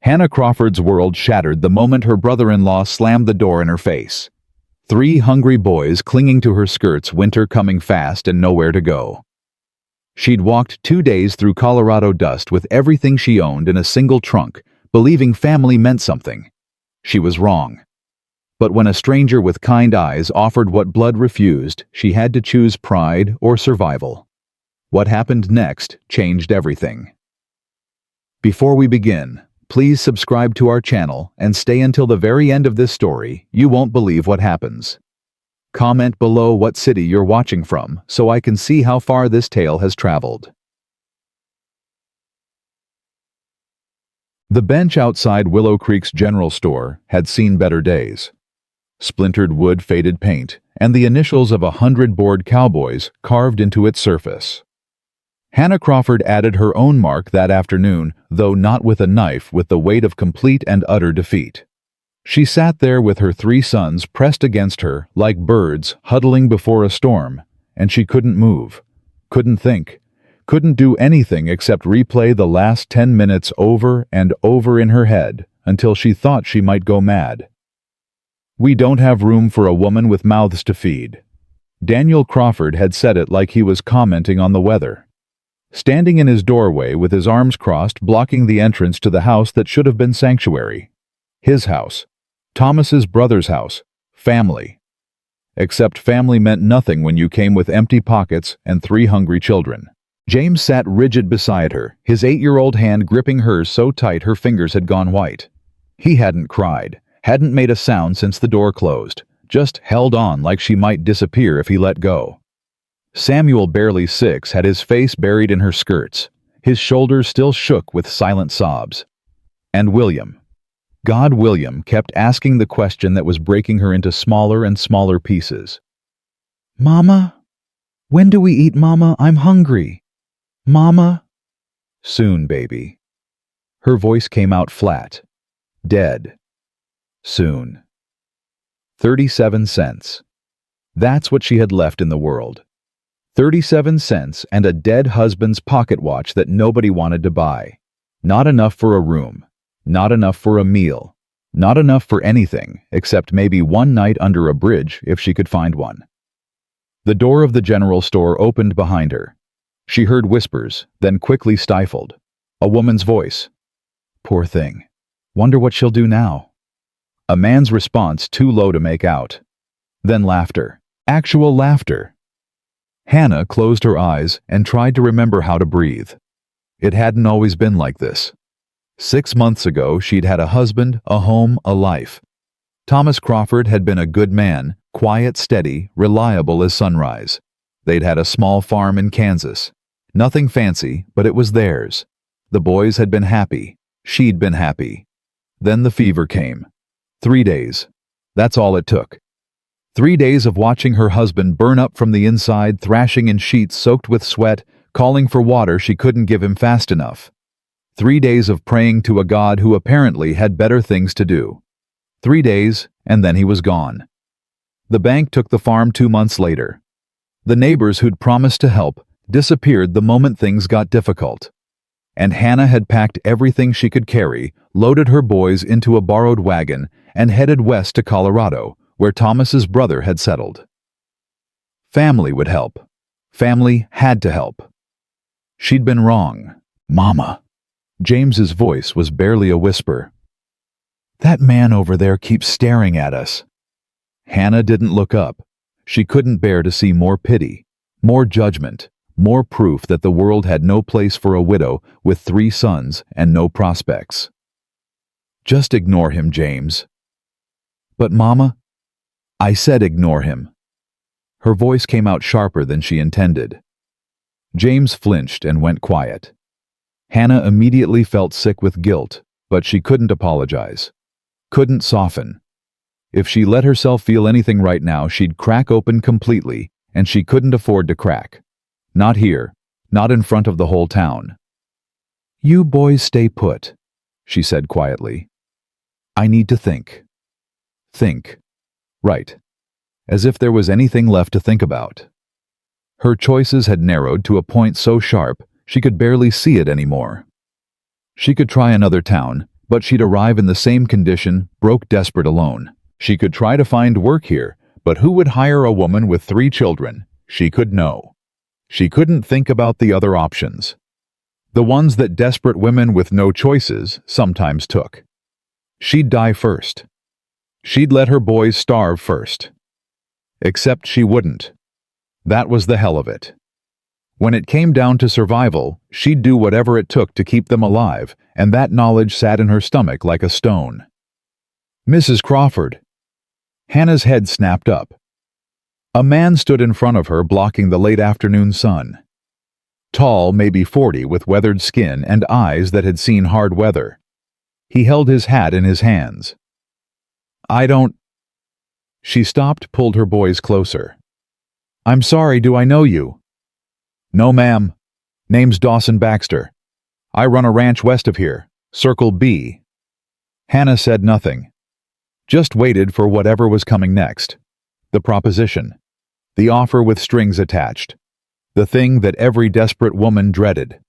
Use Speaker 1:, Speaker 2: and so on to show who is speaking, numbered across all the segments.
Speaker 1: Hannah Crawford's world shattered the moment her brother-in-law slammed the door in her face. 3 hungry boys clinging to her skirts, winter coming fast and nowhere to go. She'd walked 2 days through Colorado dust with everything she owned in a single trunk, believing family meant something. She was wrong. But when a stranger with kind eyes offered what blood refused, she had to choose pride or survival. What happened next changed everything. Before we begin, please subscribe to our channel and stay until the very end of this story. You won't believe what happens. Comment below what city you're watching from so I can see how far this tale has traveled. The bench outside Willow Creek's general store had seen better days. Splintered wood, faded paint, and the initials of 100 bored cowboys carved into its surface. Hannah Crawford added her own mark that afternoon, though not with a knife, with the weight of complete and utter defeat. She sat there with her 3 sons pressed against her like birds huddling before a storm, and she couldn't move, couldn't think, couldn't do anything except replay the last 10 minutes over and over in her head until she thought she might go mad. "We don't have room for a woman with mouths to feed." Daniel Crawford had said it like he was commenting on the weather. Standing in his doorway with his arms crossed, blocking the entrance to the house that should have been sanctuary. His house. Thomas's brother's house. Family. Except family meant nothing when you came with empty pockets and 3 hungry children. James sat rigid beside her, his 8-year-old hand gripping hers so tight her fingers had gone white. He hadn't cried, hadn't made a sound since the door closed, just held on like she might disappear if he let go. Samuel, barely 6, had his face buried in her skirts, his shoulders still shook with silent sobs. And William. William kept asking the question that was breaking her into smaller and smaller pieces. "Mama? When do we eat, Mama? I'm hungry. Mama?" "Soon, baby." Her voice came out flat. Dead. Soon. 37 cents. That's what she had left in the world. 37 cents and a dead husband's pocket watch that nobody wanted to buy. Not enough for a room. Not enough for a meal. Not enough for anything, except maybe one night under a bridge if she could find one. The door of the general store opened behind her. She heard whispers, then quickly stifled. A woman's voice. "Poor thing. Wonder what she'll do now." A man's response too low to make out. Then laughter. Actual laughter. Hannah closed her eyes and tried to remember how to breathe. It hadn't always been like this. 6 months ago, she'd had a husband, a home, a life. Thomas Crawford had been a good man, quiet, steady, reliable as sunrise. They'd had a small farm in Kansas. Nothing fancy, but it was theirs. The boys had been happy. She'd been happy. Then the fever came. 3 days. That's all it took. 3 days of watching her husband burn up from the inside, thrashing in sheets soaked with sweat, calling for water she couldn't give him fast enough. 3 days of praying to a God who apparently had better things to do. 3 days, and then he was gone. The bank took the farm 2 months later. The neighbors who'd promised to help disappeared the moment things got difficult. And Hannah had packed everything she could carry, loaded her boys into a borrowed wagon, and headed west to Colorado, where Thomas's brother had settled. Family would help. Family had to help. She'd been wrong. "Mama." James's voice was barely a whisper. "That man over there keeps staring at us." Hannah didn't look up. She couldn't bear to see more pity, more judgment, more proof that the world had no place for a widow with 3 sons and no prospects. "Just ignore him, James." "But Mama," "I said ignore him." Her voice came out sharper than she intended. James flinched and went quiet. Hannah immediately felt sick with guilt, but she couldn't apologize. Couldn't soften. If she let herself feel anything right now, she'd crack open completely, and she couldn't afford to crack. Not here, not in front of the whole town. "You boys stay put," she said quietly. "I need to think." Think. Right. As if there was anything left to think about. Her choices had narrowed to a point so sharp she could barely see it anymore. She could try another town, But she'd arrive in the same condition, broke, desperate, alone. She could try to find work here, but who would hire a woman with 3 children? She could know. She couldn't think about the other options. The ones that desperate women with no choices sometimes took. She'd die first. She'd let her boys starve first. Except she wouldn't. That was the hell of it. When it came down to survival, she'd do whatever it took to keep them alive, and that knowledge sat in her stomach like a stone. Mrs. Crawford. Hannah's head snapped up. A man stood in front of her, blocking the late afternoon sun. Tall, maybe 40, with weathered skin and eyes that had seen hard weather. He held his hat in his hands. "I don't—" She stopped, pulled her boys closer. "I'm sorry, do I know you?" "No, ma'am. Name's Dawson Baxter. I run a ranch west of here, Circle B." Hannah said nothing. Just waited for whatever was coming next. The proposition. The offer with strings attached. The thing that every desperate woman dreaded.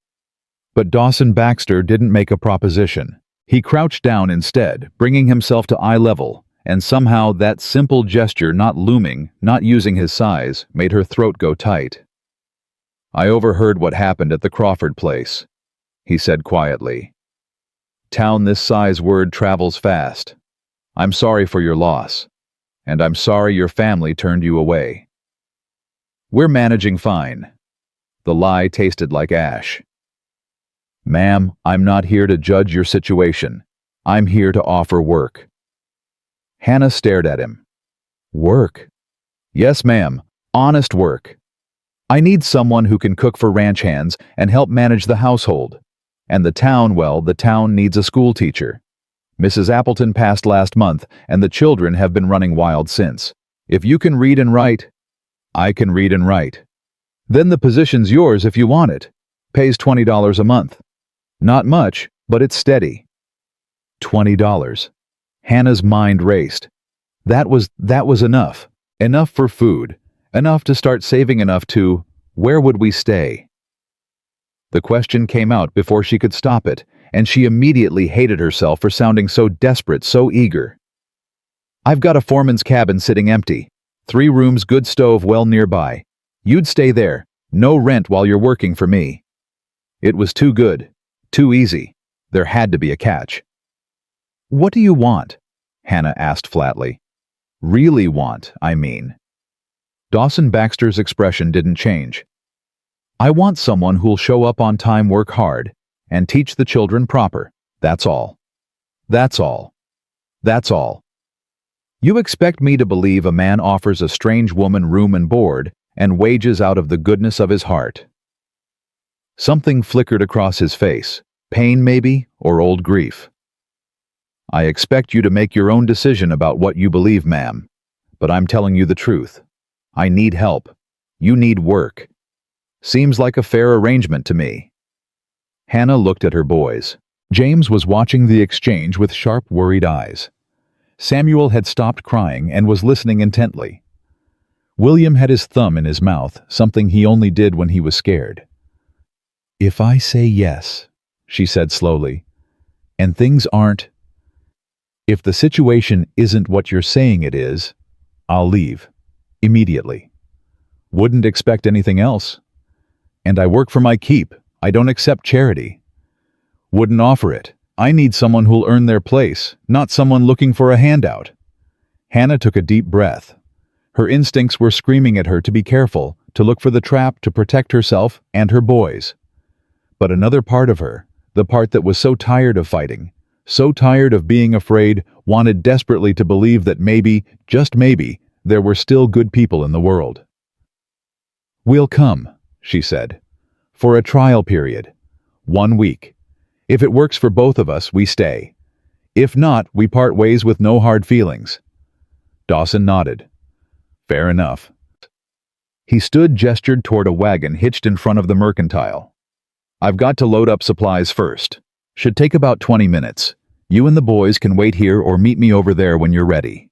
Speaker 1: But Dawson Baxter didn't make a proposition. He crouched down instead, bringing himself to eye level, and somehow that simple gesture, not looming, not using his size, made her throat go tight. "I overheard what happened at the Crawford place," he said quietly. "Town this size, word travels fast. I'm sorry for your loss, and I'm sorry your family turned you away. We're managing fine." The lie tasted like ash. "Ma'am, I'm not here to judge your situation. I'm here to offer work." Hannah stared at him. "Work?" "Yes, ma'am. Honest work. I need someone who can cook for ranch hands and help manage the household. And the town, well, the town needs a school teacher. Mrs. Appleton passed last month, and the children have been running wild since. If you can read and write—" "I can read and write." "Then the position's yours if you want it. Pays $20 a month. Not much, but it's steady." $20. Hannah's mind raced. That was enough. Enough for food. Enough to start saving, enough to— where would we stay? The question came out before she could stop it, and she immediately hated herself for sounding so desperate, so eager. "I've got a foreman's cabin sitting empty. 3 rooms, good stove well nearby. You'd stay there. No rent while you're working for me." It was too good. Too easy. There had to be a catch. "What do you want?" Hannah asked flatly. "Really want, I mean." Dawson Baxter's expression didn't change. "I want someone who'll show up on time, work hard, and teach the children proper. That's all. That's all. That's all. You expect me to believe a man offers a strange woman room and board and wages out of the goodness of his heart?" Something flickered across his face. Pain, maybe, or old grief. "I expect you to make your own decision about what you believe, ma'am. But I'm telling you the truth. I need help. You need work. Seems like a fair arrangement to me." Hannah looked at her boys. James was watching the exchange with sharp, worried eyes. Samuel had stopped crying and was listening intently. William had his thumb in his mouth, something he only did when he was scared. "If I say yes," she said slowly, "and things aren't— if the situation isn't what you're saying it is, I'll leave. Immediately. Wouldn't expect anything else. And I work for my keep. I don't accept charity. Wouldn't offer it. I need someone who'll earn their place, not someone looking for a handout." Hannah took a deep breath. Her instincts were screaming at her to be careful, to look for the trap, to protect herself and her boys. But another part of her, the part that was so tired of fighting, so tired of being afraid, wanted desperately to believe that maybe, just maybe, there were still good people in the world. "We'll come," she said, "for a trial period. 1 week. If it works for both of us, we stay. If not, we part ways with no hard feelings." Dawson nodded. "Fair enough." He stood, gestured toward a wagon hitched in front of the mercantile. "I've got to load up supplies first. Should take about 20 minutes. You and the boys can wait here or meet me over there when you're ready."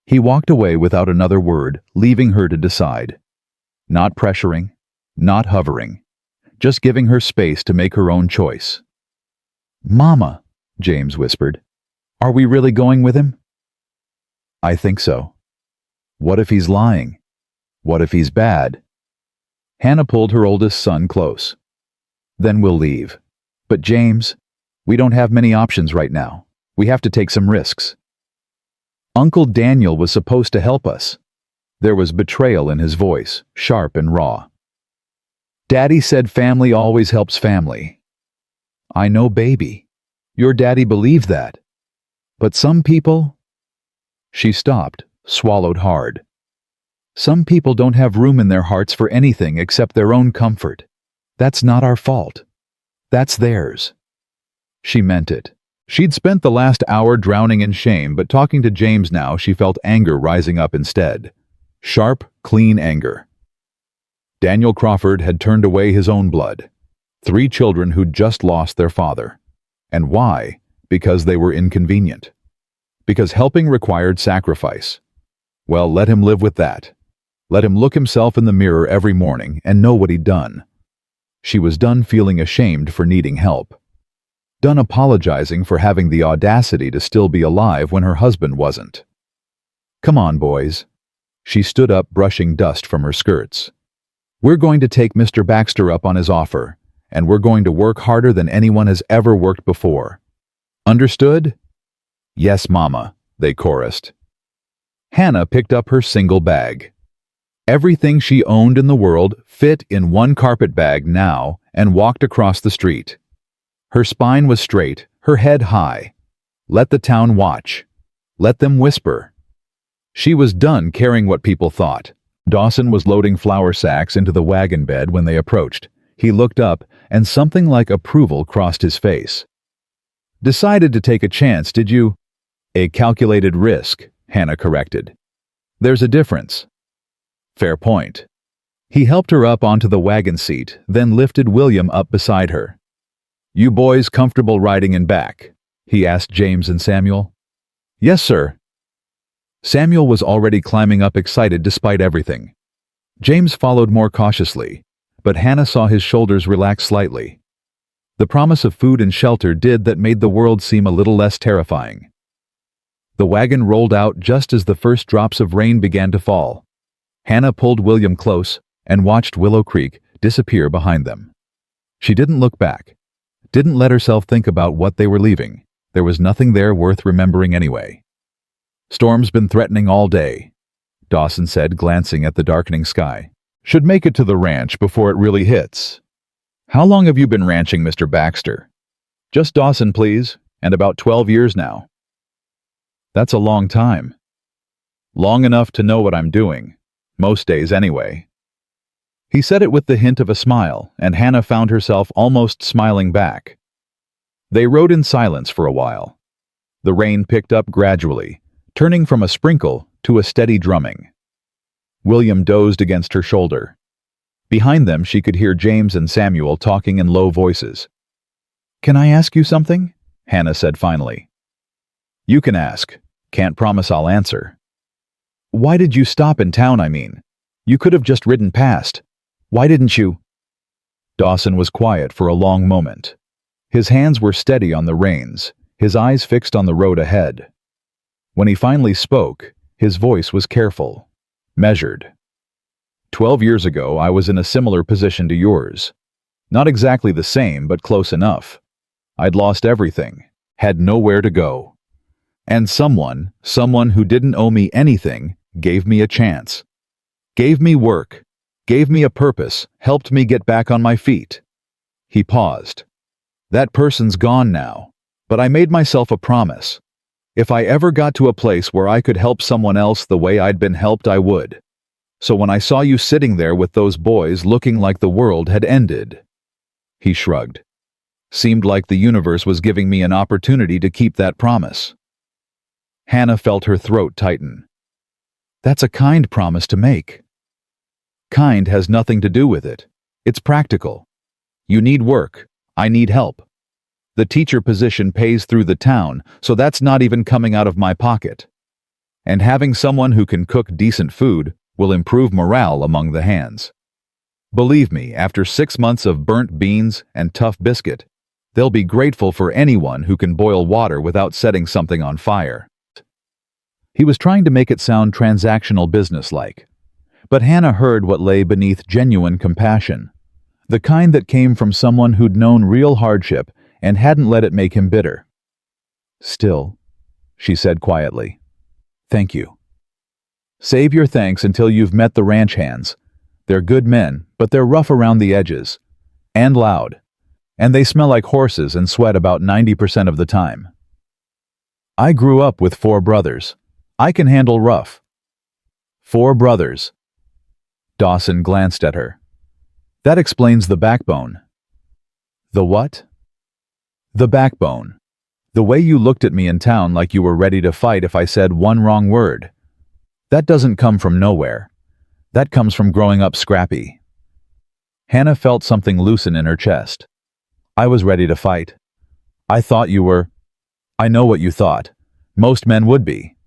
Speaker 1: He walked away without another word, leaving her to decide. Not pressuring, not hovering, just giving her space to make her own choice. "Mama," James whispered. Are we really going with him? I think so. What if he's lying? What if he's bad? Hannah pulled her oldest son close. Then we'll leave. But James, we don't have many options right now. We have to take some risks. Uncle Daniel was supposed to help us. There was betrayal in his voice, sharp and raw. Daddy said family always helps family. I know, baby. Your daddy believed that. But some people... She stopped, swallowed hard. Some people don't have room in their hearts for anything except their own comfort. That's not our fault. That's theirs. She meant it. She'd spent the last hour drowning in shame, but talking to James now, she felt anger rising up instead. Sharp, clean anger. Daniel Crawford had turned away his own blood. 3 children who'd just lost their father. And why? Because they were inconvenient. Because helping required sacrifice. Well, let him live with that. Let him look himself in the mirror every morning and know what he'd done. She was done feeling ashamed for needing help. Done apologizing for having the audacity to still be alive when her husband wasn't. Come on, boys. She stood up, brushing dust from her skirts. We're going to take Mr. Baxter up on his offer, and we're going to work harder than anyone has ever worked before. Understood? Yes, Mama, they chorused. Hannah picked up her single bag. Everything she owned in the world fit in one carpet bag now and walked across the street. Her spine was straight, her head high. Let the town watch. Let them whisper. She was done caring what people thought. Dawson was loading flour sacks into the wagon bed when they approached. He looked up, and something like approval crossed his face. Decided to take a chance, did you? A calculated risk, Hannah corrected. There's a difference. Fair point. He helped her up onto the wagon seat, then lifted William up beside her. You boys comfortable riding in back? He asked James and Samuel. Yes, sir. Samuel was already climbing up, excited despite everything. James followed more cautiously, but Hannah saw his shoulders relax slightly. The promise of food and shelter did that made the world seem a little less terrifying. The wagon rolled out just as the first drops of rain began to fall. Hannah pulled William close and watched Willow Creek disappear behind them. She didn't look back, didn't let herself think about what they were leaving. There was nothing there worth remembering anyway. Storm's been threatening all day, Dawson said, glancing at the darkening sky. Should make it to the ranch before it really hits. How long have you been ranching, Mr. Baxter? Just Dawson, please, and about 12 years now. That's a long time. Long enough to know what I'm doing, most days anyway. He said it with the hint of a smile, and Hannah found herself almost smiling back. They rode in silence for a while. The rain picked up gradually, turning from a sprinkle to a steady drumming. William dozed against her shoulder. Behind them she could hear James and Samuel talking in low voices. Can I ask you something? Hannah said finally. You can ask. Can't promise I'll answer. Why did you stop in town, I mean? You could have just ridden past. Why didn't you? Dawson was quiet for a long moment. His hands were steady on the reins, his eyes fixed on the road ahead. When he finally spoke, his voice was careful, measured. 12 years ago, I was in a similar position to yours. Not exactly the same, but close enough. I'd lost everything, had nowhere to go. And someone who didn't owe me anything, gave me a chance. Gave me work, gave me a purpose, helped me get back on my feet. He paused. That person's gone now, but I made myself a promise. If I ever got to a place where I could help someone else the way I'd been helped, I would. So when I saw you sitting there with those boys looking like the world had ended, he shrugged. Seemed like the universe was giving me an opportunity to keep that promise. Hannah felt her throat tighten. That's a kind promise to make. Kind has nothing to do with it. It's practical. You need work. I need help. The teacher position pays through the town, so that's not even coming out of my pocket. And having someone who can cook decent food will improve morale among the hands. Believe me, after 6 months of burnt beans and tough biscuit, They'll be grateful for anyone who can boil water without setting something on fire. He was trying to make it sound transactional businesslike. But Hannah heard what lay beneath genuine compassion, the kind that came from someone who'd known real hardship and hadn't let it make him bitter. "Still," she said quietly, "thank you. Save your thanks until you've met the ranch hands. They're good men, but they're rough around the edges. And loud. And they smell like horses and sweat about 90% of the time. I grew up with 4 brothers. I can handle rough." 4 brothers. Dawson glanced at her. "That explains the backbone." "The what?" "The backbone. The way you looked at me in town like you were ready to fight if I said one wrong word. That doesn't come from nowhere. That comes from growing up scrappy." Hannah felt something loosen in her chest. "I was ready to fight. I thought you were." "I know what you thought. Most men would be."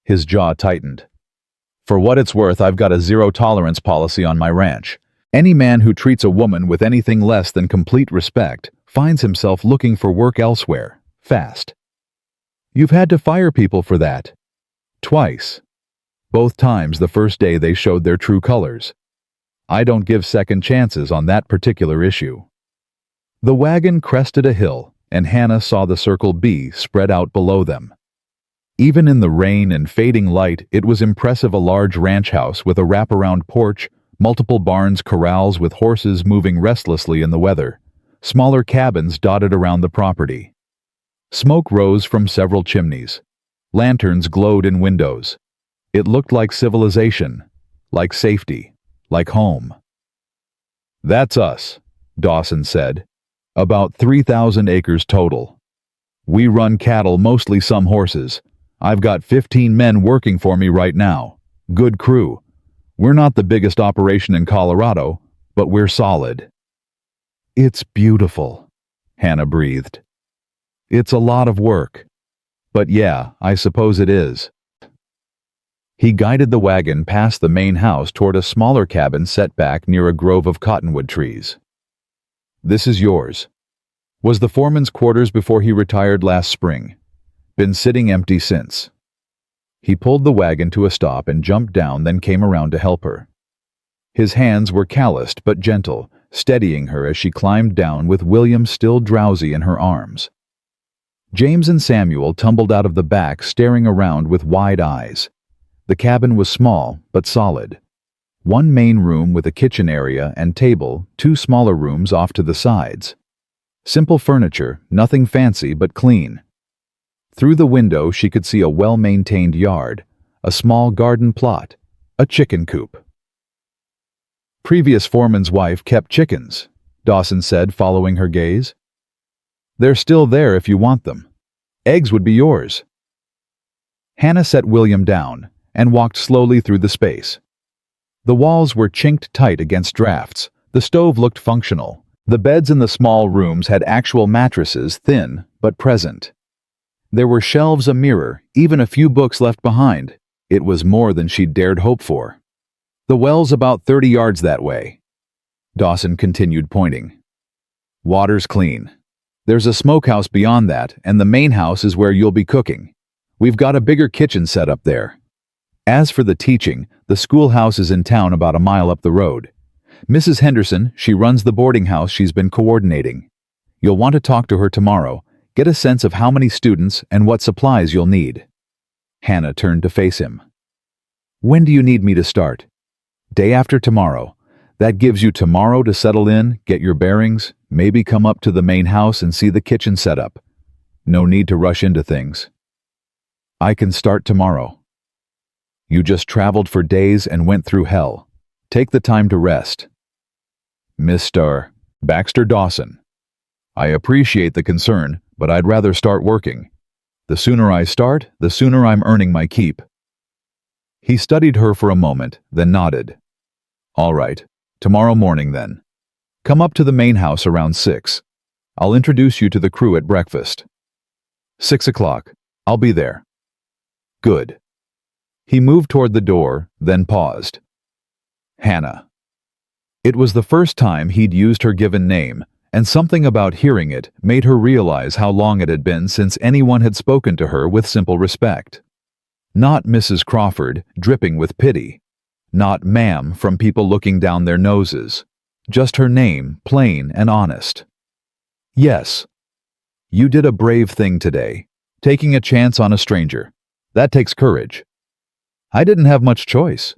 Speaker 1: His jaw tightened. "For what it's worth, I've got a zero-tolerance policy on my ranch. Any man who treats a woman with anything less than complete respect finds himself looking for work elsewhere, fast. You've had to fire people for that. Twice. Both times the first day they showed their true colors. I don't give second chances on that particular issue." The wagon crested a hill, and Hannah saw the Circle B spread out below them. Even in the rain and fading light, it was impressive, a large ranch house with a wraparound porch, multiple barns, corrals with horses moving restlessly in the weather, smaller cabins dotted around the property. Smoke rose from several chimneys. Lanterns glowed in windows. It looked like civilization, like safety, like home. "That's us," Dawson said. "About 3,000 acres total. We run cattle, mostly some horses. I've got 15 men working for me right now. Good crew. We're not the biggest operation in Colorado, but we're solid." "It's beautiful," Hannah breathed. "It's a lot of work. But yeah, I suppose it is." He guided the wagon past the main house toward a smaller cabin set back near a grove of cottonwood trees. "This is yours. Was the foreman's quarters before he retired last spring. Been sitting empty since." He pulled the wagon to a stop and jumped down, then came around to help her. His hands were calloused but gentle, steadying her as she climbed down with William still drowsy in her arms. James and Samuel tumbled out of the back, staring around with wide eyes. The cabin was small but solid. One main room with a kitchen area and table, 2 smaller rooms off to the sides. Simple furniture, nothing fancy but clean. Through the window she could see a well-maintained yard, a small garden plot, a chicken coop. "Previous foreman's wife kept chickens," Dawson said, following her gaze. "They're still there if you want them. Eggs would be yours." Hannah set William down and walked slowly through the space. The walls were chinked tight against drafts. The stove looked functional. The beds in the small rooms had actual mattresses, thin but present. There were shelves, a mirror, even a few books left behind. It was more than she'd dared hope for. "The well's about 30 yards that way." Dawson continued, pointing. "Water's clean. There's a smokehouse beyond that, and the main house is where you'll be cooking. We've got a bigger kitchen set up there. As for the teaching, the schoolhouse is in town about a mile up the road. Mrs. Henderson, she runs the boarding house she's been coordinating. You'll want to talk to her tomorrow, get a sense of how many students and what supplies you'll need." Hannah turned to face him. "When do you need me to start?" "Day after tomorrow. That gives you tomorrow to settle in, get your bearings, maybe come up to the main house and see the kitchen set up. No need to rush into things." "I can start tomorrow." "You just traveled for days and went through hell. Take the time to rest." "Mr. Baxter Dawson, I appreciate the concern, but I'd rather start working. The sooner I start, the sooner I'm earning my keep." He studied her for a moment, then nodded. "All right, tomorrow morning then. Come up to the main house around 6. I'll introduce you to the crew at breakfast." 6 o'clock. I'll be there." "Good." He moved toward the door, then paused. "Hannah." It was the first time he'd used her given name, and something about hearing it made her realize how long it had been since anyone had spoken to her with simple respect. Not Mrs. Crawford, dripping with pity. Not ma'am from people looking down their noses. Just her name, plain and honest. Yes. You did a brave thing today, taking a chance on a stranger. That takes courage. I didn't have much choice.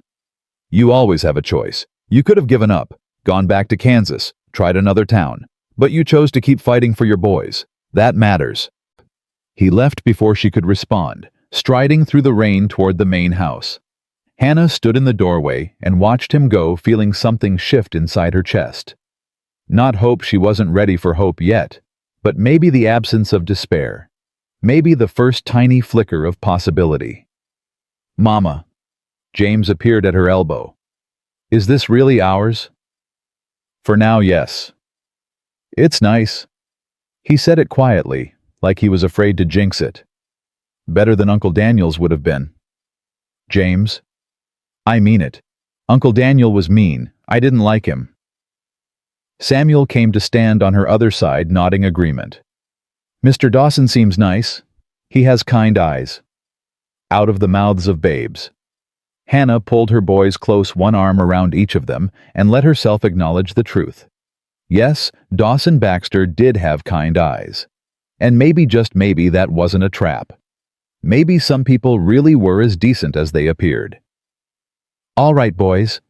Speaker 1: You always have a choice. You could have given up, gone back to Kansas, tried another town, but you chose to keep fighting for your boys. That matters. He left before she could respond, striding through the rain toward the main house. Hannah stood in the doorway and watched him go, feeling something shift inside her chest. Not hope, she wasn't ready for hope yet, but maybe the absence of despair. Maybe the first tiny flicker of possibility. Mama. James appeared at her elbow. Is this really ours? For now, yes. It's nice. He said it quietly, like he was afraid to jinx it. Better than Uncle Daniel's would have been. James. I mean it. Uncle Daniel was mean. I didn't like him. Samuel came to stand on her other side, nodding agreement. Mr. Dawson seems nice. He has kind eyes. Out of the mouths of babes. Hannah pulled her boys close, one arm around each of them, and let herself acknowledge the truth. Yes, Dawson Baxter did have kind eyes. And maybe, just maybe, that wasn't a trap. Maybe some people really were as decent as they appeared. All right, boys,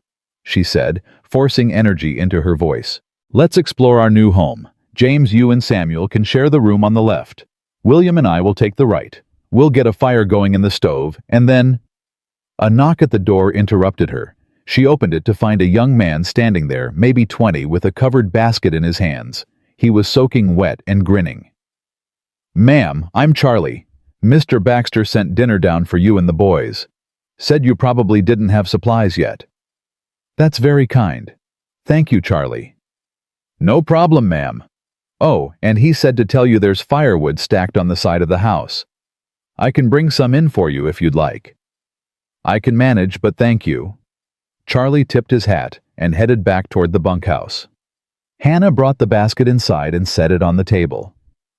Speaker 1: she said, forcing energy into her voice. Let's explore our new home. James, you and Samuel can share the room on the left. William and I will take the right. We'll get a fire going in the stove, and then... A knock at the door interrupted her. She opened it to find a young man standing there, maybe 20, with a covered basket in his hands. He was soaking wet and grinning. Ma'am, I'm Charlie. Mr. Baxter sent dinner down for you and the boys. Said you probably didn't have supplies yet. That's very kind. Thank you, Charlie. No problem, ma'am. Oh, and he said to tell you there's firewood stacked on the side of the house. I can bring some in for you if you'd like. I can manage, but thank you. Charlie tipped his hat and headed back toward the bunkhouse. Hannah brought the basket inside and set it on the table.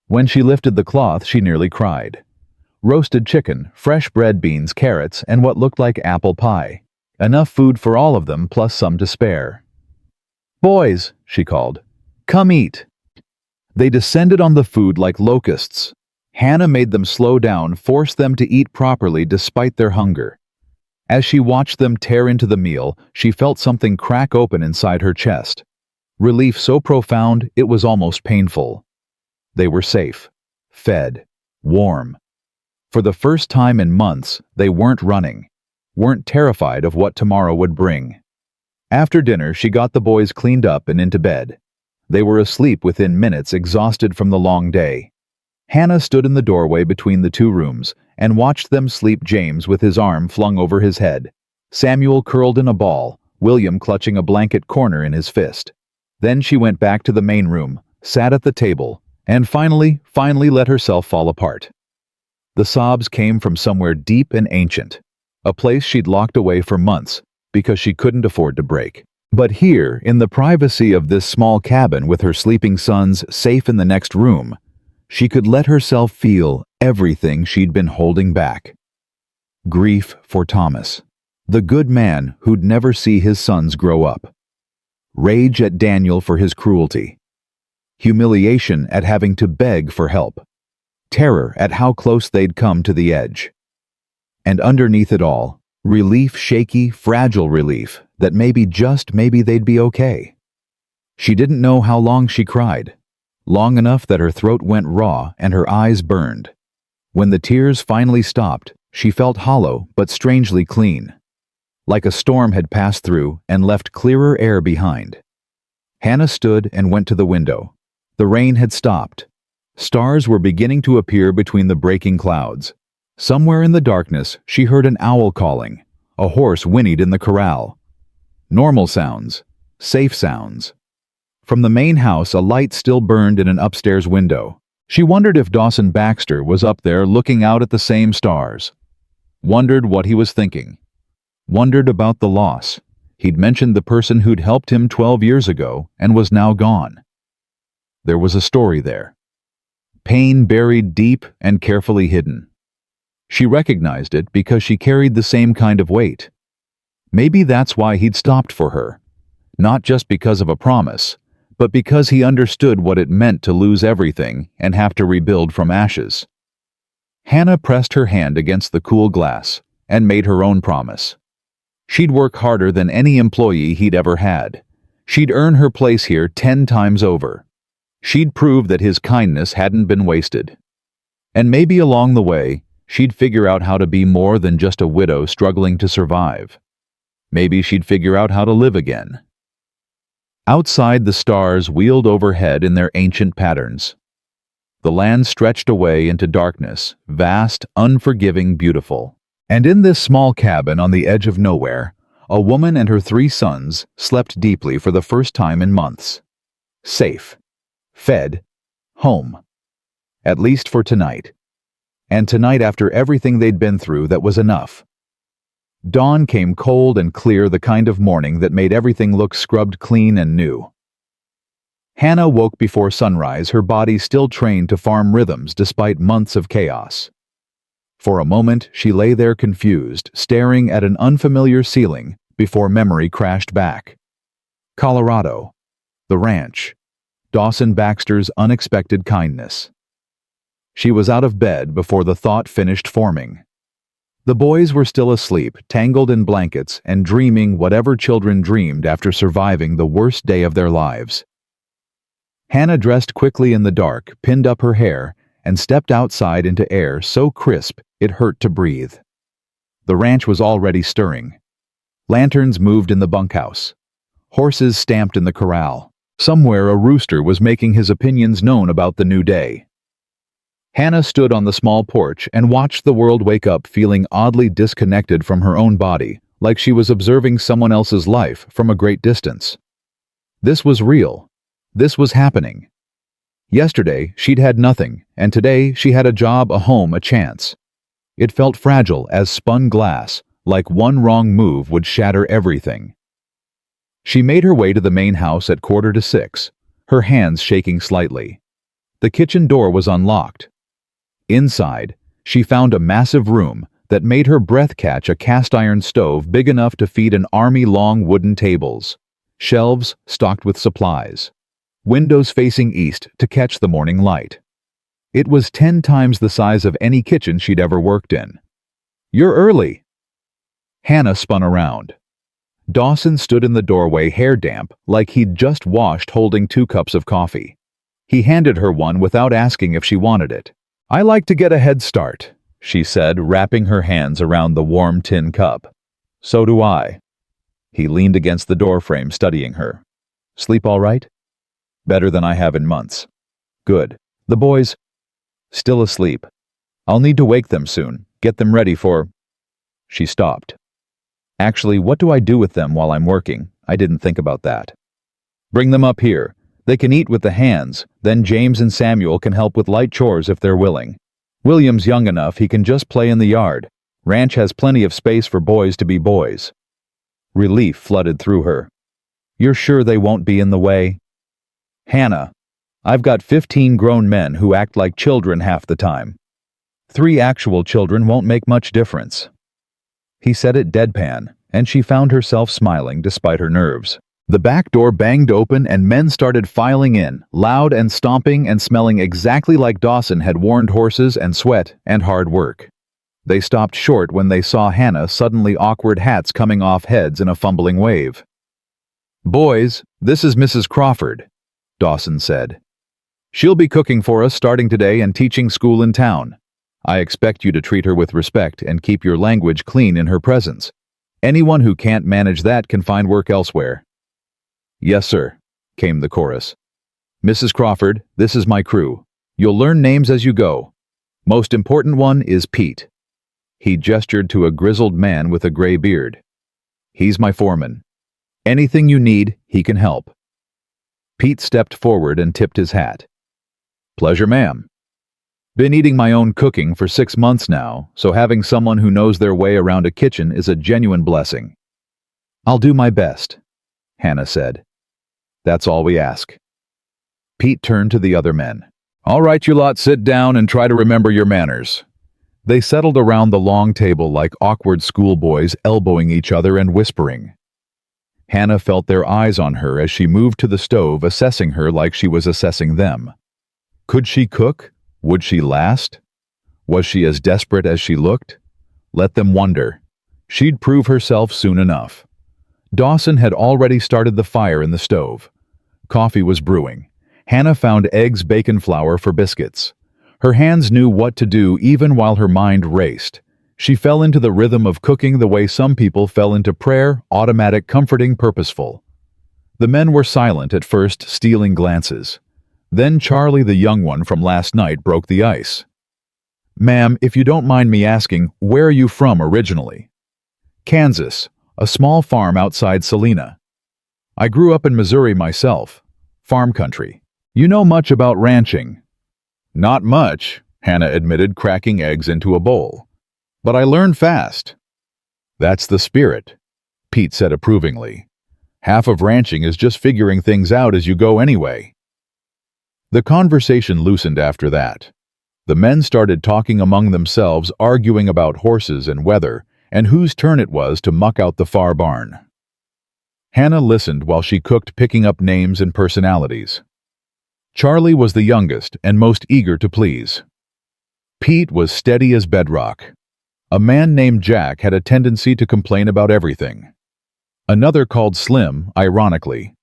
Speaker 1: When she lifted the cloth, she nearly cried. Roasted chicken, fresh bread, beans, carrots, and what looked like apple pie. Enough food for all of them, plus some to spare. Boys, she called, come eat. They descended on the food like locusts. Hannah made them slow down, forced them to eat properly despite their hunger. As she watched them tear into the meal, she felt something crack open inside her chest. Relief so profound it was almost painful. They were safe, fed, warm. For the first time in months, they weren't running, weren't terrified of what tomorrow would bring. After dinner, she got the boys cleaned up and into bed. They were asleep within minutes, exhausted from the long day. Hannah stood in the doorway between the two rooms and watched them sleep, James with his arm flung over his head, Samuel curled in a ball, William clutching a blanket corner in his fist. Then she went back to the main room, sat at the table, and finally let herself fall apart. The sobs came from somewhere deep and ancient, a place she'd locked away for months because she couldn't afford to break. But here, in the privacy of this small cabin with her sleeping sons safe in the next room, she could let herself feel everything she'd been holding back. Grief for Thomas, the good man who'd never see his sons grow up. Rage at Daniel for his cruelty. Humiliation at having to beg for help. Terror at how close they'd come to the edge. And underneath it all, relief, shaky, fragile relief that maybe, just maybe, they'd be okay. She didn't know how long she cried. Long enough that her throat went raw and her eyes burned. When the tears finally stopped, she felt hollow but strangely clean. Like a storm had passed through and left clearer air behind. Hannah stood and went to the window. The rain had stopped. Stars were beginning to appear between the breaking clouds. Somewhere in the darkness, she heard an owl calling. A horse whinnied in the corral. Normal sounds. Safe sounds. From the main house, a light still burned in an upstairs window. She wondered if Dawson Baxter was up there looking out at the same stars. Wondered what he was thinking. Wondered about the loss. He'd mentioned the person who'd helped him 12 years ago and was now gone. There was a story there. Pain buried deep and carefully hidden. She recognized it because she carried the same kind of weight. Maybe that's why he'd stopped for her. Not just because of a promise, but because he understood what it meant to lose everything and have to rebuild from ashes. Hannah pressed her hand against the cool glass and made her own promise. She'd work harder than any employee he'd ever had. She'd earn her place here 10 times over. She'd prove that his kindness hadn't been wasted. And maybe along the way, she'd figure out how to be more than just a widow struggling to survive. Maybe she'd figure out how to live again. Outside, the stars wheeled overhead in their ancient patterns. The land stretched away into darkness, vast, unforgiving, beautiful. And in this small cabin on the edge of nowhere, a woman and her 3 sons slept deeply for the first time in months. Safe. Fed. Home. At least for tonight. And tonight, after everything they'd been through, that was enough. Dawn came cold and clear, the kind of morning that made everything look scrubbed clean and new. Hannah woke before sunrise, her body still trained to farm rhythms despite months of chaos. For a moment, she lay there confused, staring at an unfamiliar ceiling before memory crashed back. Colorado. The ranch. Dawson Baxter's unexpected kindness. She was out of bed before the thought finished forming. The boys were still asleep, tangled in blankets and dreaming whatever children dreamed after surviving the worst day of their lives. Hannah dressed quickly in the dark, pinned up her hair, and stepped outside into air so crisp it hurt to breathe. The ranch was already stirring. Lanterns moved in the bunkhouse. Horses stamped in the corral. Somewhere a rooster was making his opinions known about the new day. Hannah stood on the small porch and watched the world wake up, feeling oddly disconnected from her own body, like she was observing someone else's life from a great distance. This was real. This was happening. Yesterday, she'd had nothing, and today she had a job, a home, a chance. It felt fragile as spun glass, like one wrong move would shatter everything. She made her way to the main house at 5:45, her hands shaking slightly. The kitchen door was unlocked. Inside, she found a massive room that made her breath catch, a cast-iron stove big enough to feed an army-long wooden tables, shelves stocked with supplies, windows facing east to catch the morning light. It was 10 times the size of any kitchen she'd ever worked in. "You're early." Hannah spun around. Dawson stood in the doorway, hair damp, like he'd just washed, holding 2 cups of coffee. He handed her one without asking if she wanted it. "I like to get a head start," she said, wrapping her hands around the warm tin cup. "So do I." He leaned against the doorframe, studying her. "Sleep all right?" "Better than I have in months." "Good. The boys?" "Still asleep. I'll need to wake them soon, get them ready for—" She stopped. "Actually, what do I do with them while I'm working? I didn't think about that." "Bring them up here. They can eat with the hands, then James and Samuel can help with light chores if they're willing. William's young enough, he can just play in the yard. Ranch has plenty of space for boys to be boys." Relief flooded through her. "You're sure they won't be in the way?" "Hannah, I've got 15 grown men who act like children half the time. 3 actual children won't make much difference." He said it deadpan, and she found herself smiling despite her nerves. The back door banged open and men started filing in, loud and stomping and smelling exactly like Dawson had warned horses and sweat and hard work. They stopped short when they saw Hannah, suddenly awkward hats coming off heads in a fumbling wave. "Boys, this is Mrs. Crawford," Dawson said. "She'll be cooking for us starting today and teaching school in town. I expect you to treat her with respect and keep your language clean in her presence. Anyone who can't manage that can find work elsewhere." "Yes, sir," came the chorus. "Mrs. Crawford, this is my crew. You'll learn names as you go. Most important one is Pete." He gestured to a grizzled man with a gray beard. "He's my foreman. Anything you need, he can help." Pete stepped forward and tipped his hat. "Pleasure, ma'am. Been eating my own cooking for 6 months now, so having someone who knows their way around a kitchen is a genuine blessing." "I'll do my best," Hannah said. "That's all we ask." Pete turned to the other men. "All right, you lot, sit down and try to remember your manners." They settled around the long table like awkward schoolboys, elbowing each other and whispering. Hannah felt their eyes on her as she moved to the stove, assessing her like she was assessing them. Could she cook? Would she last? Was she as desperate as she looked? Let them wonder. She'd prove herself soon enough. Dawson had already started the fire in the stove. Coffee was brewing. Hannah found eggs, bacon flour for biscuits. Her hands knew what to do even while her mind raced. She fell into the rhythm of cooking the way some people fell into prayer, automatic, comforting, purposeful. The men were silent at first, stealing glances. Then Charlie, the young one from last night, broke the ice. "Ma'am, if you don't mind me asking, where are you from originally?" "Kansas, a small farm outside Salina." "I grew up in Missouri myself. Farm country. You know much about ranching?" "Not much," Hannah admitted, cracking eggs into a bowl. "But I learned fast." "That's the spirit," Pete said approvingly. "Half of ranching is just figuring things out as you go anyway." The conversation loosened after that. The men started talking among themselves, arguing about horses and weather, and whose turn it was to muck out the far barn. Hannah listened while she cooked, picking up names and personalities. Charlie was the youngest and most eager to please. Pete was steady as bedrock. A man named Jack had a tendency to complain about everything. Another, called Slim, ironically,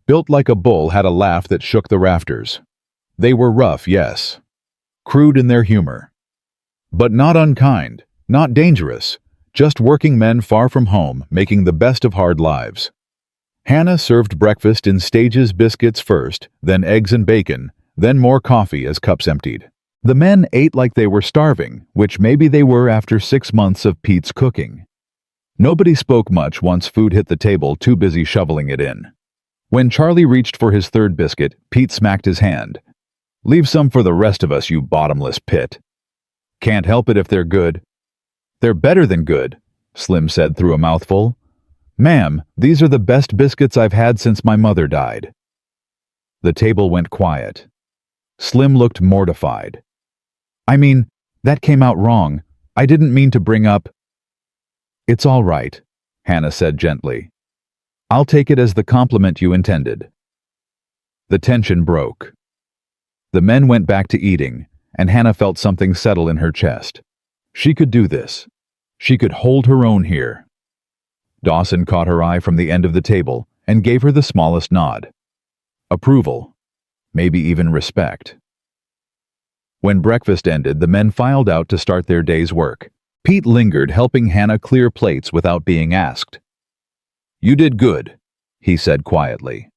Speaker 1: built like a bull, had a laugh that shook the rafters. They were rough, yes. Crude in their humor. But not unkind, not dangerous, just working men far from home, making the best of hard lives. Hannah served breakfast in stages, biscuits first, then eggs and bacon, then more coffee as cups emptied. The men ate like they were starving, which maybe they were after 6 months of Pete's cooking. Nobody spoke much once food hit the table, too busy shoveling it in. When Charlie reached for his third biscuit, Pete smacked his hand. "Leave some for the rest of us, you bottomless pit." "Can't help it if they're good." "They're better than good," Slim said through a mouthful. "Ma'am, these are the best biscuits I've had since my mother died." The table went quiet. Slim looked mortified. "I mean, that came out wrong. I didn't mean to bring up—" "It's all right," Hannah said gently. "I'll take it as the compliment you intended." The tension broke. The men went back to eating, and Hannah felt something settle in her chest. She could do this. She could hold her own here. Dawson caught her eye from the end of the table and gave her the smallest nod. Approval. Maybe even respect. When breakfast ended, the men filed out to start their day's work. Pete lingered, helping Hannah clear plates without being asked. "You did good," he said quietly.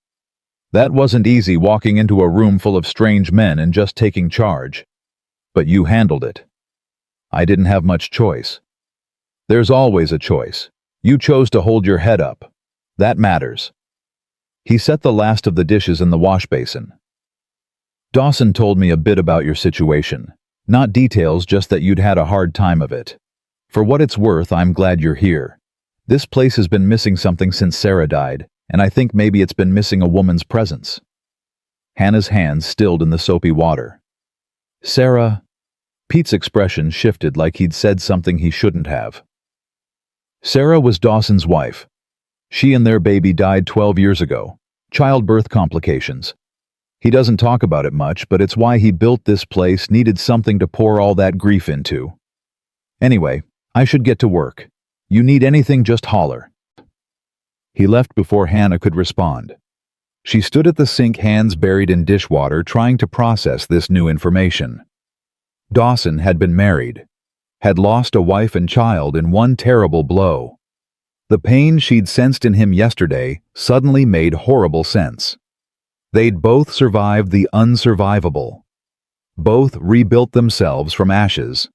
Speaker 1: "That wasn't easy, walking into a room full of strange men and just taking charge. But you handled it. I didn't have much choice. There's always a choice. You chose to hold your head up. That matters." He set the last of the dishes in the wash basin. "Dawson told me a bit about your situation. Not details, just that you'd had a hard time of it. For what it's worth, I'm glad you're here. This place has been missing something since Sarah died, and I think maybe it's been missing a woman's presence." Hannah's hands stilled in the soapy water. "Sarah—" Pete's expression shifted like he'd said something he shouldn't have. "Sarah was Dawson's wife. She and their baby died 12 years ago. Childbirth complications. He doesn't talk about it much, but it's why he built this place, needed something to pour all that grief into. Anyway, I should get to work. You need anything, just holler." He left before Hannah could respond. She stood at the sink, hands buried in dishwater, trying to process this new information. Dawson had been married, had lost a wife and child in one terrible blow. The pain she'd sensed in him yesterday suddenly made horrible sense. They'd both survived the unsurvivable. Both rebuilt themselves from ashes.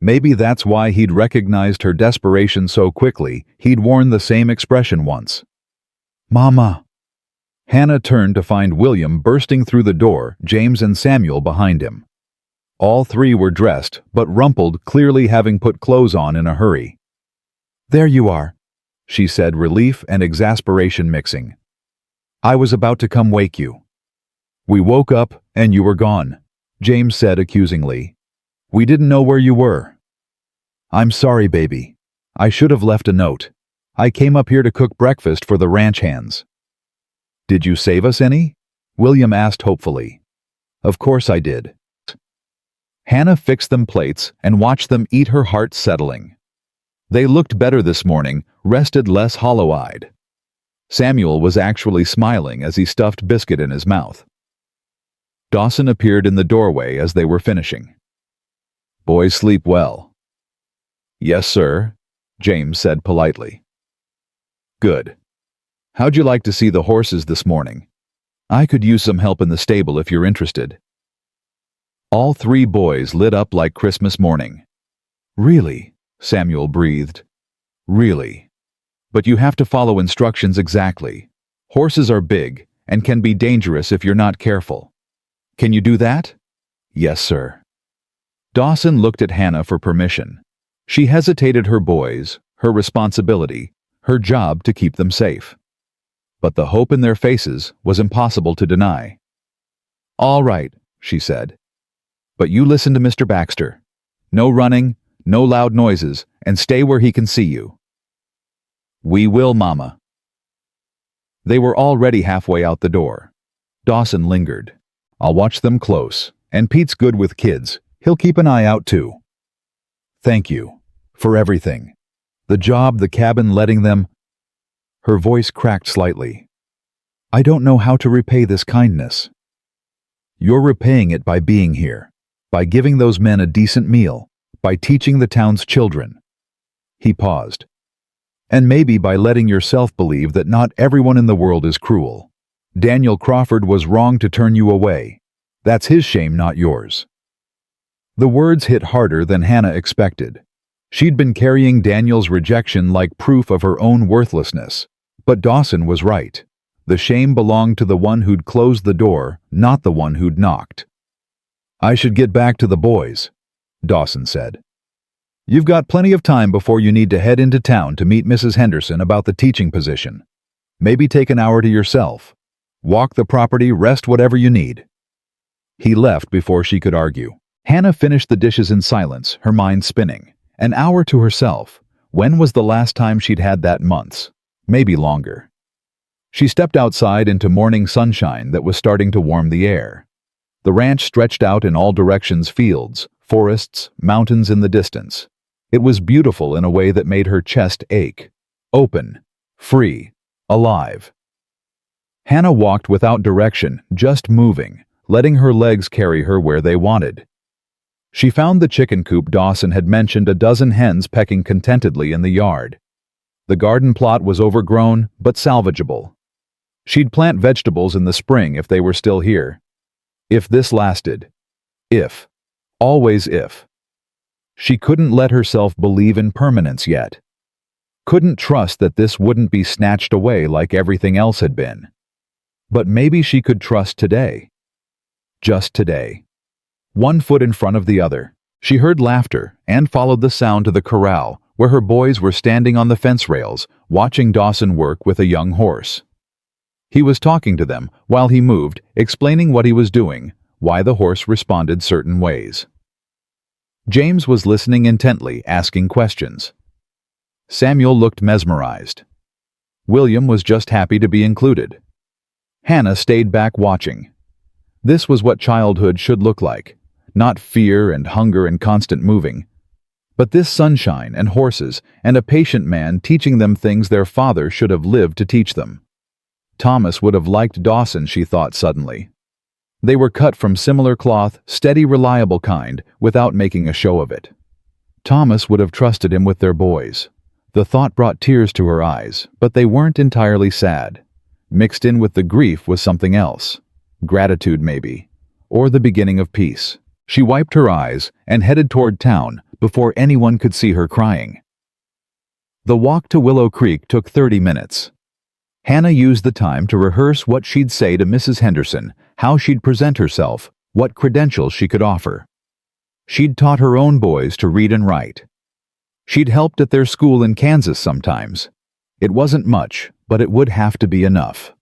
Speaker 1: Maybe that's why he'd recognized her desperation so quickly. He'd worn the same expression once. "Mama!" Hannah turned to find William bursting through the door, James and Samuel behind him. All three were dressed, but rumpled, clearly having put clothes on in a hurry. "There you are," she said, relief and exasperation mixing. "I was about to come wake you." We woke up and you were gone, James said accusingly. We didn't know where you were. I'm sorry, baby. I should have left a note. I came up here to cook breakfast for the ranch hands. Did you save us any? William asked hopefully. Of course I did. Hannah fixed them plates and watched them eat, her heart settling. They looked better this morning, rested, less hollow-eyed. Samuel was actually smiling as he stuffed biscuit in his mouth. Dawson appeared in the doorway as they were finishing. Boys sleep well. Yes, sir, James said politely. Good. How'd you like to see the horses this morning? I could use some help in the stable if you're interested. All three boys lit up like Christmas morning. Really? Samuel breathed. Really? But you have to follow instructions exactly. Horses are big and can be dangerous if you're not careful. Can you do that? Yes, sir. Dawson looked at Hannah for permission. She hesitated. Her boys, her responsibility, her job to keep them safe. But the hope in their faces was impossible to deny. All right, she said. But you listen to Mr. Baxter. No running, no loud noises, and stay where he can see you. We will, Mama. They were already halfway out the door. Dawson lingered. I'll watch them close, and Pete's good with kids. He'll keep an eye out too. Thank you. For everything. The job, the cabin, letting them... Her voice cracked slightly. I don't know how to repay this kindness. You're repaying it by being here, by giving those men a decent meal, by teaching the town's children. He paused. And maybe by letting yourself believe that not everyone in the world is cruel. Daniel Crawford was wrong to turn you away. That's his shame, not yours. The words hit harder than Hannah expected. She'd been carrying Daniel's rejection like proof of her own worthlessness. But Dawson was right. The shame belonged to the one who'd closed the door, not the one who'd knocked. I should get back to the boys, Dawson said. You've got plenty of time before you need to head into town to meet Mrs. Henderson about the teaching position. Maybe take an hour to yourself. Walk the property, rest, whatever you need. He left before she could argue. Hannah finished the dishes in silence, her mind spinning. An hour to herself. When was the last time she'd had that? Months. Maybe longer. She stepped outside into morning sunshine that was starting to warm the air. The ranch stretched out in all directions, fields, forests, mountains in the distance. It was beautiful in a way that made her chest ache. Open, free, alive. Hannah walked without direction, just moving, letting her legs carry her where they wanted. She found the chicken coop Dawson had mentioned, a dozen hens pecking contentedly in the yard. The garden plot was overgrown, but salvageable. She'd plant vegetables in the spring if they were still here. If this lasted. If. Always if. She couldn't let herself believe in permanence yet. Couldn't trust that this wouldn't be snatched away like everything else had been. But maybe she could trust today. Just today. One foot in front of the other, she heard laughter and followed the sound to the corral, where her boys were standing on the fence rails, watching Dawson work with a young horse. He was talking to them while he moved, explaining what he was doing, why the horse responded certain ways. James was listening intently, asking questions. Samuel looked mesmerized. William was just happy to be included. Hannah stayed back watching. This was what childhood should look like, not fear and hunger and constant moving, but this sunshine and horses and a patient man teaching them things their father should have lived to teach them. Thomas would have liked Dawson, she thought suddenly. They were cut from similar cloth, steady, reliable kind, without making a show of it. Thomas would have trusted him with their boys. The thought brought tears to her eyes, but they weren't entirely sad. Mixed in with the grief was something else. Gratitude, maybe. Or the beginning of peace. She wiped her eyes and headed toward town before anyone could see her crying. The walk to Willow Creek took 30 minutes. Hannah used the time to rehearse what she'd say to Mrs. Henderson, how she'd present herself, what credentials she could offer. She'd taught her own boys to read and write. She'd helped at their school in Kansas sometimes. It wasn't much, but it would have to be enough.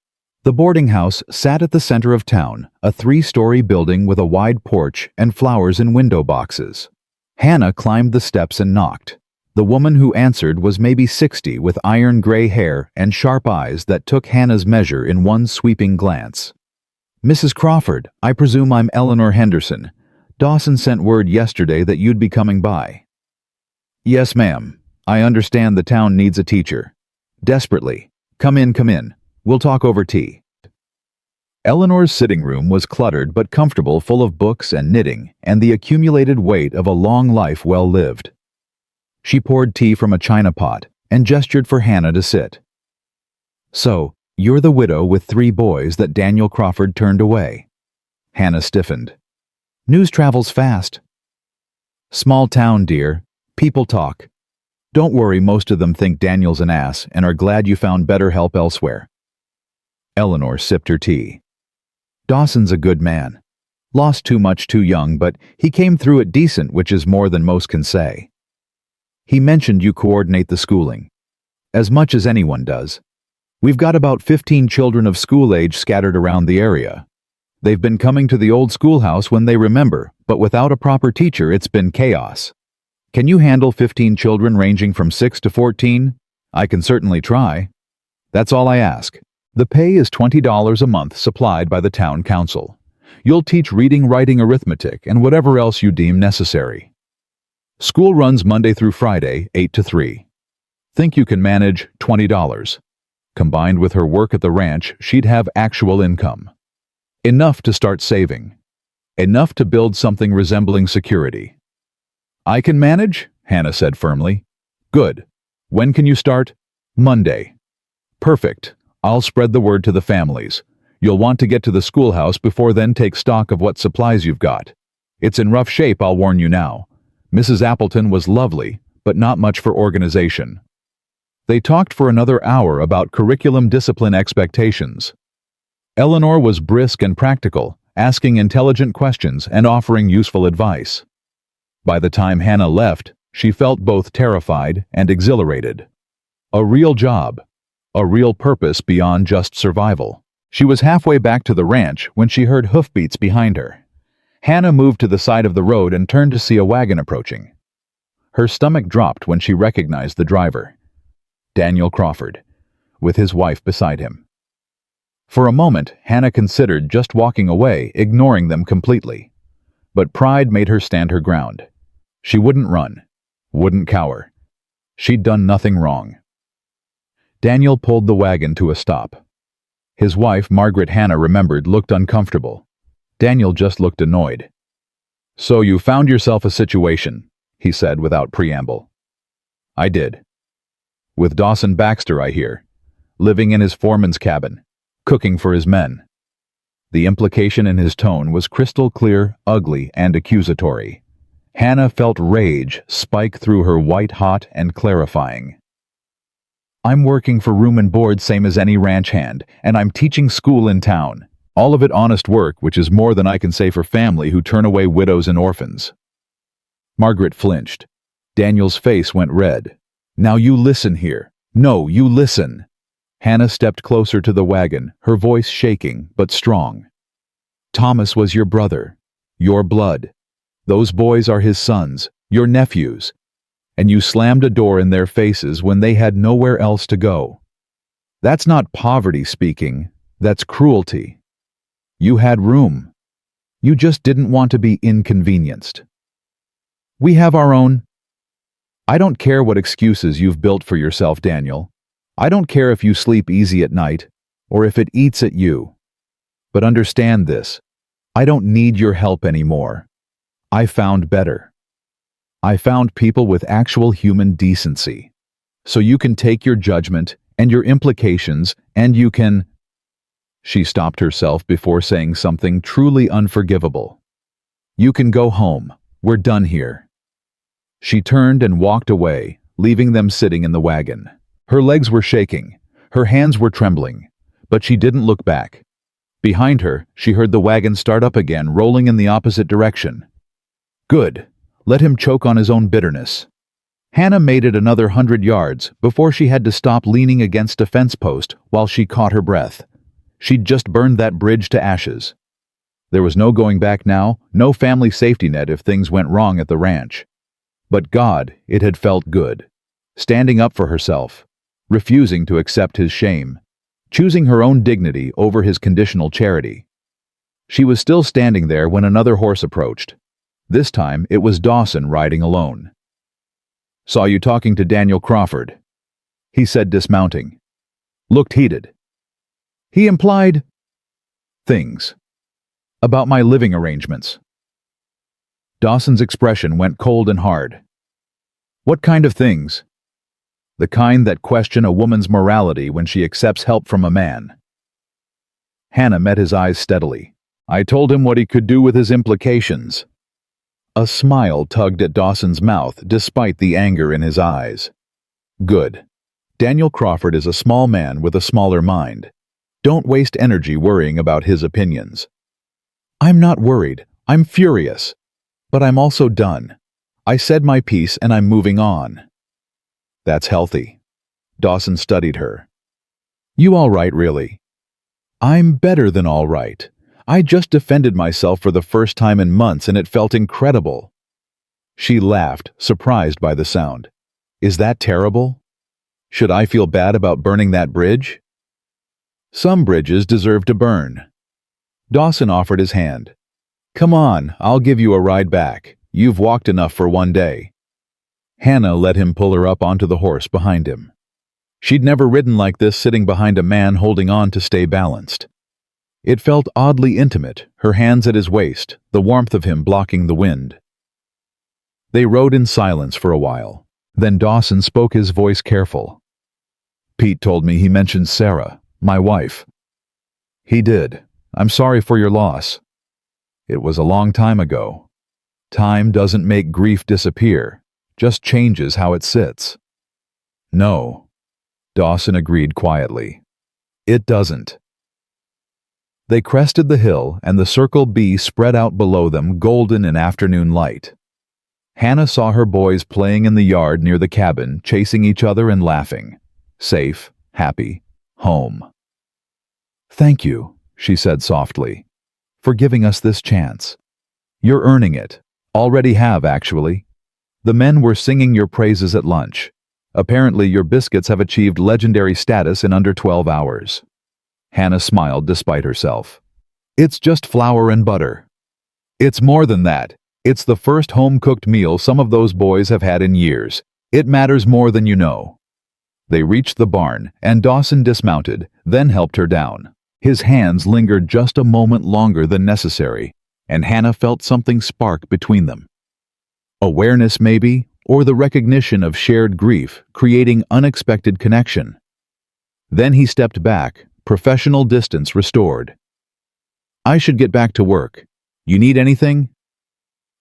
Speaker 1: The boarding house sat at the center of town, a 3-story building with a wide porch and flowers in window boxes. Hannah climbed the steps and knocked. The woman who answered was maybe 60 with iron gray hair and sharp eyes that took Hannah's measure in one sweeping glance. "Mrs. Crawford, I presume I'm Eleanor Henderson. Dawson sent word yesterday that you'd be coming by." "Yes, ma'am. I understand the town needs a teacher. Desperately. Come in, come in. We'll talk over tea." Eleanor's sitting room was cluttered but comfortable, full of books and knitting and the accumulated weight of a long life well lived. She poured tea from a china pot and gestured for Hannah to sit. "So, you're the widow with 3 boys that Daniel Crawford turned away." Hannah stiffened. "News travels fast." "Small town, dear. People talk. Don't worry, most of them think Daniel's an ass and are glad you found better help elsewhere." Eleanor sipped her tea. "Dawson's a good man. Lost too much too young, but he came through it decent, which is more than most can say. He mentioned you coordinate the schooling. As much as anyone does. We've got about 15 children of school age scattered around the area. They've been coming to the old schoolhouse when they remember, but without a proper teacher it's been chaos. Can you handle 15 children ranging from 6 to 14? I can certainly try. That's all I ask. The pay is $20 a month supplied by the town council. You'll teach reading, writing, arithmetic, and whatever else you deem necessary. School runs Monday through Friday, 8 to 3. Think you can manage $20. Combined with her work at the ranch, she'd have actual income. Enough to start saving. Enough to build something resembling security." "I can manage," Hannah said firmly. "Good. When can you start?" "Monday." "Perfect. I'll spread the word to the families. You'll want to get to the schoolhouse before then, take stock of what supplies you've got. It's in rough shape, I'll warn you now. Mrs. Appleton was lovely, but not much for organization." They talked for another hour about curriculum, discipline, expectations. Eleanor was brisk and practical, asking intelligent questions and offering useful advice. By the time Hannah left, she felt both terrified and exhilarated. A real job. A real purpose beyond just survival. She was halfway back to the ranch when she heard hoofbeats behind her. Hannah moved to the side of the road and turned to see a wagon approaching. Her stomach dropped when she recognized the driver. Daniel Crawford, with his wife beside him. For a moment, Hannah considered just walking away, ignoring them completely. But pride made her stand her ground. She wouldn't run, wouldn't cower. She'd done nothing wrong. Daniel pulled the wagon to a stop. His wife, Margaret, Hannah remembered, looked uncomfortable. Daniel just looked annoyed. "So you found yourself a situation," he said without preamble. "I did. With Dawson Baxter, I hear. Living in his foreman's cabin. Cooking for his men." The implication in his tone was crystal clear, ugly, and accusatory. Hannah felt rage spike through her, white-hot and clarifying. "I'm working for room and board same as any ranch hand, and I'm teaching school in town. All of it honest work, which is more than I can say for family who turn away widows and orphans." Margaret flinched. Daniel's face went red. "Now you listen here. No, you listen." Hannah stepped closer to the wagon, her voice shaking but strong. "Thomas was your brother. Your blood. Those boys are his sons, your nephews. And you slammed a door in their faces when they had nowhere else to go. That's not poverty speaking, that's cruelty. You had room. You just didn't want to be inconvenienced. We have our own. I don't care what excuses you've built for yourself, Daniel. I don't care if you sleep easy at night, or if it eats at you. But understand this, I don't need your help anymore. I found better. I found people with actual human decency. So you can take your judgment and your implications, and you can—" She stopped herself before saying something truly unforgivable. "You can go home. We're done here." She turned and walked away, leaving them sitting in the wagon. Her legs were shaking, her hands were trembling, but she didn't look back. Behind her, she heard the wagon start up again, rolling in the opposite direction. Good. Let him choke on his own bitterness. Hannah made it another 100 yards before she had to stop, leaning against a fence post while she caught her breath. She'd just burned that bridge to ashes. There was no going back now, no family safety net if things went wrong at the ranch. But God, it had felt good. Standing up for herself, refusing to accept his shame, choosing her own dignity over his conditional charity. She was still standing there when another horse approached. This time it was Dawson riding alone. "Saw you talking to Daniel Crawford," he said, dismounting. Looked heated. He implied things about my living arrangements. Dawson's expression went cold and hard. "What kind of things?" "The kind that question a woman's morality when she accepts help from a man." Hannah met his eyes steadily. "I told him what he could do with his implications." A smile tugged at Dawson's mouth despite the anger in his eyes. "Good. Daniel Crawford is a small man with a smaller mind. Don't waste energy worrying about his opinions." "I'm not worried. I'm furious. But I'm also done. I said my piece and I'm moving on." "That's healthy." Dawson studied her. "You all right, really?" "I'm better than all right. I just defended myself for the first time in months and it felt incredible." She laughed, surprised by the sound. "Is that terrible? Should I feel bad about burning that bridge?" "Some bridges deserve to burn." Dawson offered his hand. "Come on, I'll give you a ride back. You've walked enough for one day." Hannah let him pull her up onto the horse behind him. She'd never ridden like this, sitting behind a man holding on to stay balanced. It felt oddly intimate, her hands at his waist, the warmth of him blocking the wind. They rode in silence for a while. Then Dawson spoke, his voice careful. "Pete told me he mentioned Sarah, my wife." "He did. I'm sorry for your loss. It was a long time ago. Time doesn't make grief disappear, just changes how it sits." "No," Dawson agreed quietly. "It doesn't." They crested the hill, and the Circle B spread out below them, golden in afternoon light. Hannah saw her boys playing in the yard near the cabin, chasing each other and laughing. Safe, happy, home. "Thank you," she said softly, "for giving us this chance. You're earning it. Already have, actually. The men were singing your praises at lunch. Apparently your biscuits have achieved legendary status in under 12 hours. Hannah smiled despite herself. "It's just flour and butter." "It's more than that. It's the first home-cooked meal some of those boys have had in years. It matters more than you know." They reached the barn, and Dawson dismounted, then helped her down. His hands lingered just a moment longer than necessary, and Hannah felt something spark between them. Awareness, maybe, or the recognition of shared grief, creating unexpected connection. Then he stepped back, professional distance restored. "I should get back to work. You need anything?"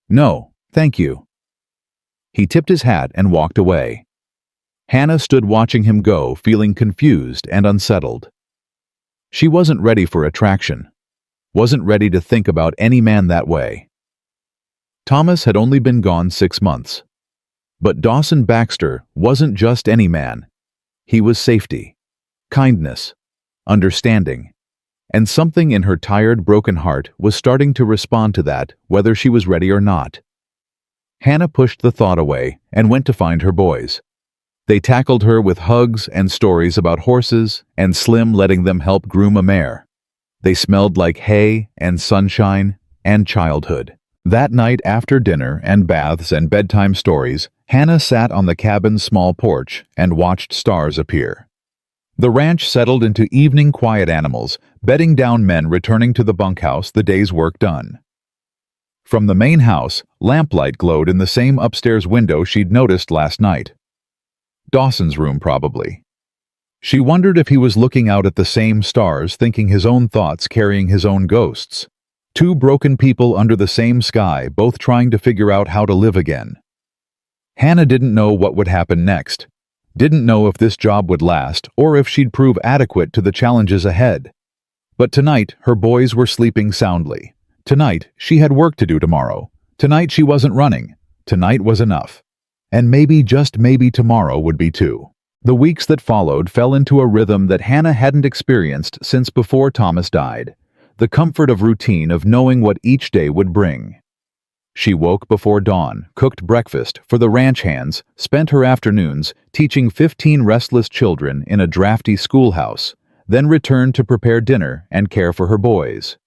Speaker 1: "No, thank you." He tipped his hat and walked away. Hannah stood watching him go, feeling confused and unsettled. She wasn't ready for attraction, wasn't ready to think about any man that way. Thomas had only been gone 6 months. But Dawson Baxter wasn't just any man. He was safety, kindness, understanding, and something in her tired, broken heart was starting to respond to that, whether she was ready or not. Hannah pushed the thought away and went to find her boys. They tackled her with hugs and stories about horses and Slim letting them help groom a mare. They smelled like hay and sunshine and childhood. That night, after dinner and baths and bedtime stories, Hannah sat on the cabin's small porch and watched stars appear. The ranch settled into evening quiet, animals, bedding down, men returning to the bunkhouse, the day's work done. From the main house, lamplight glowed in the same upstairs window she'd noticed last night. Dawson's room, probably. She wondered if he was looking out at the same stars, thinking his own thoughts, carrying his own ghosts. 2 broken people under the same sky, both trying to figure out how to live again. Hannah didn't know what would happen next. Didn't know if this job would last or if she'd prove adequate to the challenges ahead. But tonight, her boys were sleeping soundly. Tonight, she had work to do tomorrow. Tonight, she wasn't running. Tonight was enough. And maybe, just maybe, tomorrow would be too. The weeks that followed fell into a rhythm that Hannah hadn't experienced since before Thomas died, the comfort of routine of knowing what each day would bring. She woke before dawn, cooked breakfast for the ranch hands, spent her afternoons teaching 15 restless children in a drafty schoolhouse, then returned to prepare dinner and care for her boys.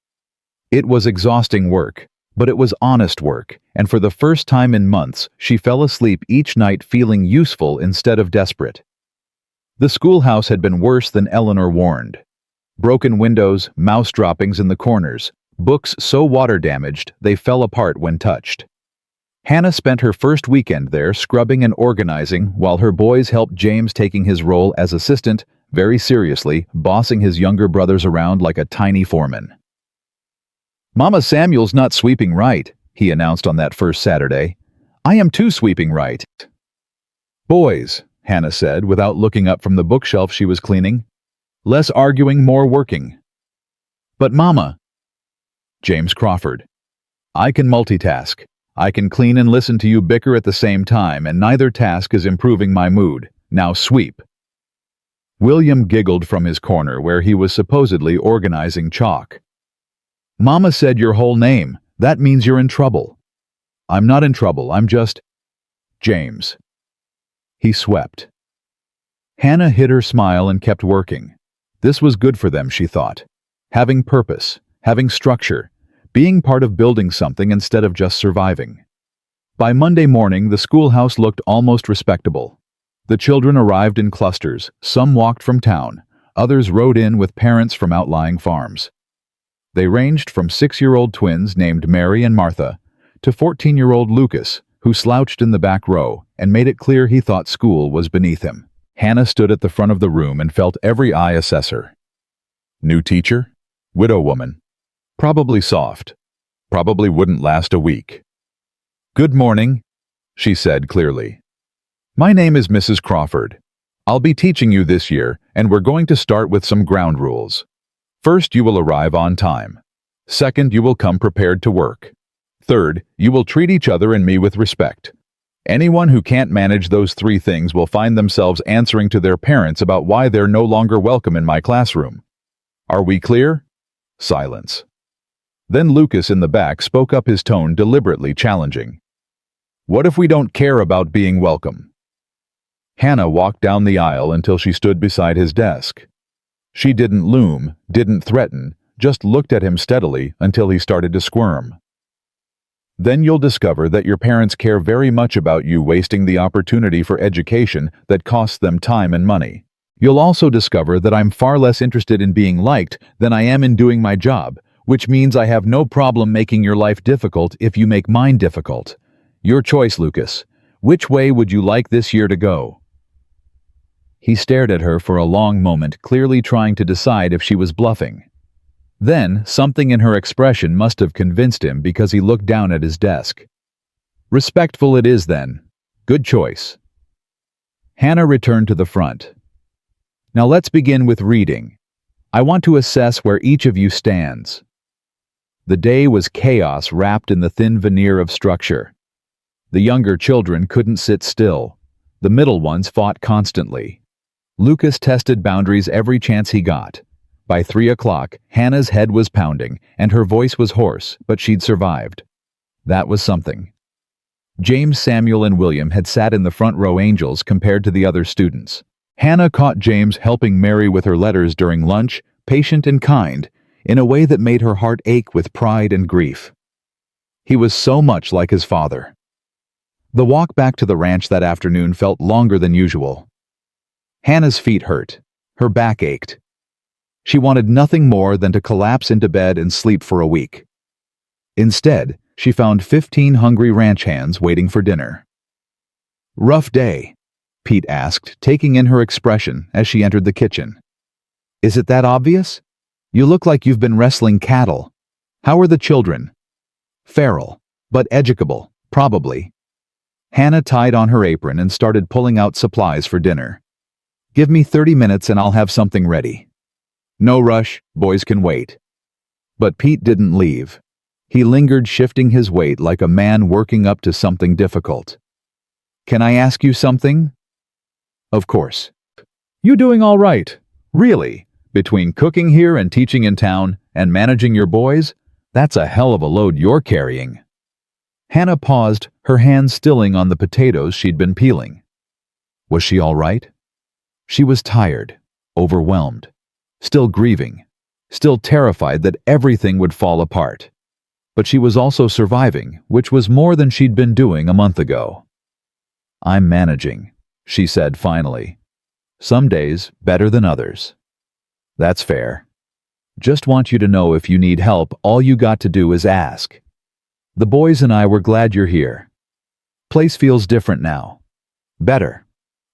Speaker 1: It was exhausting work, but it was honest work, and for the first time in months, she fell asleep each night feeling useful instead of desperate. The schoolhouse had been worse than Eleanor warned. Broken windows, mouse droppings in the corners, books so water-damaged they fell apart when touched. Hannah spent her first weekend there scrubbing and organizing while her boys helped James taking his role as assistant, very seriously, bossing his younger brothers around like a tiny foreman. "Mama Samuel's not sweeping right," he announced on that first Saturday. "I am too sweeping right." "Boys," Hannah said without looking up from the bookshelf she was cleaning. "Less arguing, more working." "But Mama—" James Crawford. "I can multitask. I can clean and listen to you bicker at the same time, and neither task is improving my mood. Now sweep." William giggled from his corner where he was supposedly organizing chalk. "Mama said your whole name. That means you're in trouble." "I'm not in trouble, I'm just—" "James." He swept. Hannah hid her smile and kept working. This was good for them, she thought. Having purpose, having structure, being part of building something instead of just surviving. By Monday morning, the schoolhouse looked almost respectable. The children arrived in clusters, some walked from town, others rode in with parents from outlying farms. They ranged from 6-year-old twins named Mary and Martha to 14-year-old Lucas, who slouched in the back row and made it clear he thought school was beneath him. Hannah stood at the front of the room and felt every eye assess her. New teacher? Widow woman. Probably soft. Probably wouldn't last a week. "Good morning," she said clearly. "My name is Mrs. Crawford. I'll be teaching you this year, and we're going to start with some ground rules. First, you will arrive on time. Second, you will come prepared to work. Third, you will treat each other and me with respect. Anyone who can't manage those 3 things will find themselves answering to their parents about why they're no longer welcome in my classroom. Are we clear?" Silence. Then Lucas in the back spoke up, his tone deliberately challenging. "What if we don't care about being welcome?" Hannah walked down the aisle until she stood beside his desk. She didn't loom, didn't threaten, just looked at him steadily until he started to squirm. "Then you'll discover that your parents care very much about you wasting the opportunity for education that costs them time and money. You'll also discover that I'm far less interested in being liked than I am in doing my job, which means I have no problem making your life difficult if you make mine difficult. Your choice, Lucas. Which way would you like this year to go?" He stared at her for a long moment, clearly trying to decide if she was bluffing. Then, something in her expression must have convinced him because he looked down at his desk. "Respectful it is, then. Good choice." Hannah returned to the front. "Now let's begin with reading. I want to assess where each of you stands." The day was chaos wrapped in the thin veneer of structure. The younger children couldn't sit still. The middle ones fought constantly. Lucas tested boundaries every chance he got. By 3 o'clock, Hannah's head was pounding, and her voice was hoarse, but she'd survived. That was something. James, Samuel, and William had sat in the front row angels compared to the other students. Hannah caught James helping Mary with her letters during lunch, patient and kind, in a way that made her heart ache with pride and grief. He was so much like his father. The walk back to the ranch that afternoon felt longer than usual. Hannah's feet hurt. Her back ached. She wanted nothing more than to collapse into bed and sleep for a week. Instead, she found 15 hungry ranch hands waiting for dinner. "Rough day?" Pete asked, taking in her expression as she entered the kitchen. "Is it that obvious? You look like you've been wrestling cattle. How are the children?" "Feral, but educable, probably." Hannah tied on her apron and started pulling out supplies for dinner. "Give me 30 minutes and I'll have something ready." "No rush, boys can wait." But Pete didn't leave. He lingered, shifting his weight like a man working up to something difficult. "Can I ask you something?" "Of course." You doing all right? Really? Between cooking here and teaching in town and managing your boys, that's a hell of a load you're carrying." Hannah paused, her hands stilling on the potatoes she'd been peeling. Was she all right? She was tired, overwhelmed, still grieving, still terrified that everything would fall apart. But she was also surviving, which was more than she'd been doing a month ago. "I'm managing," she said finally. "Some days better than others." "That's fair. Just want you to know if you need help, all you got to do is ask. The boys and I were glad you're here. Place feels different now. Better.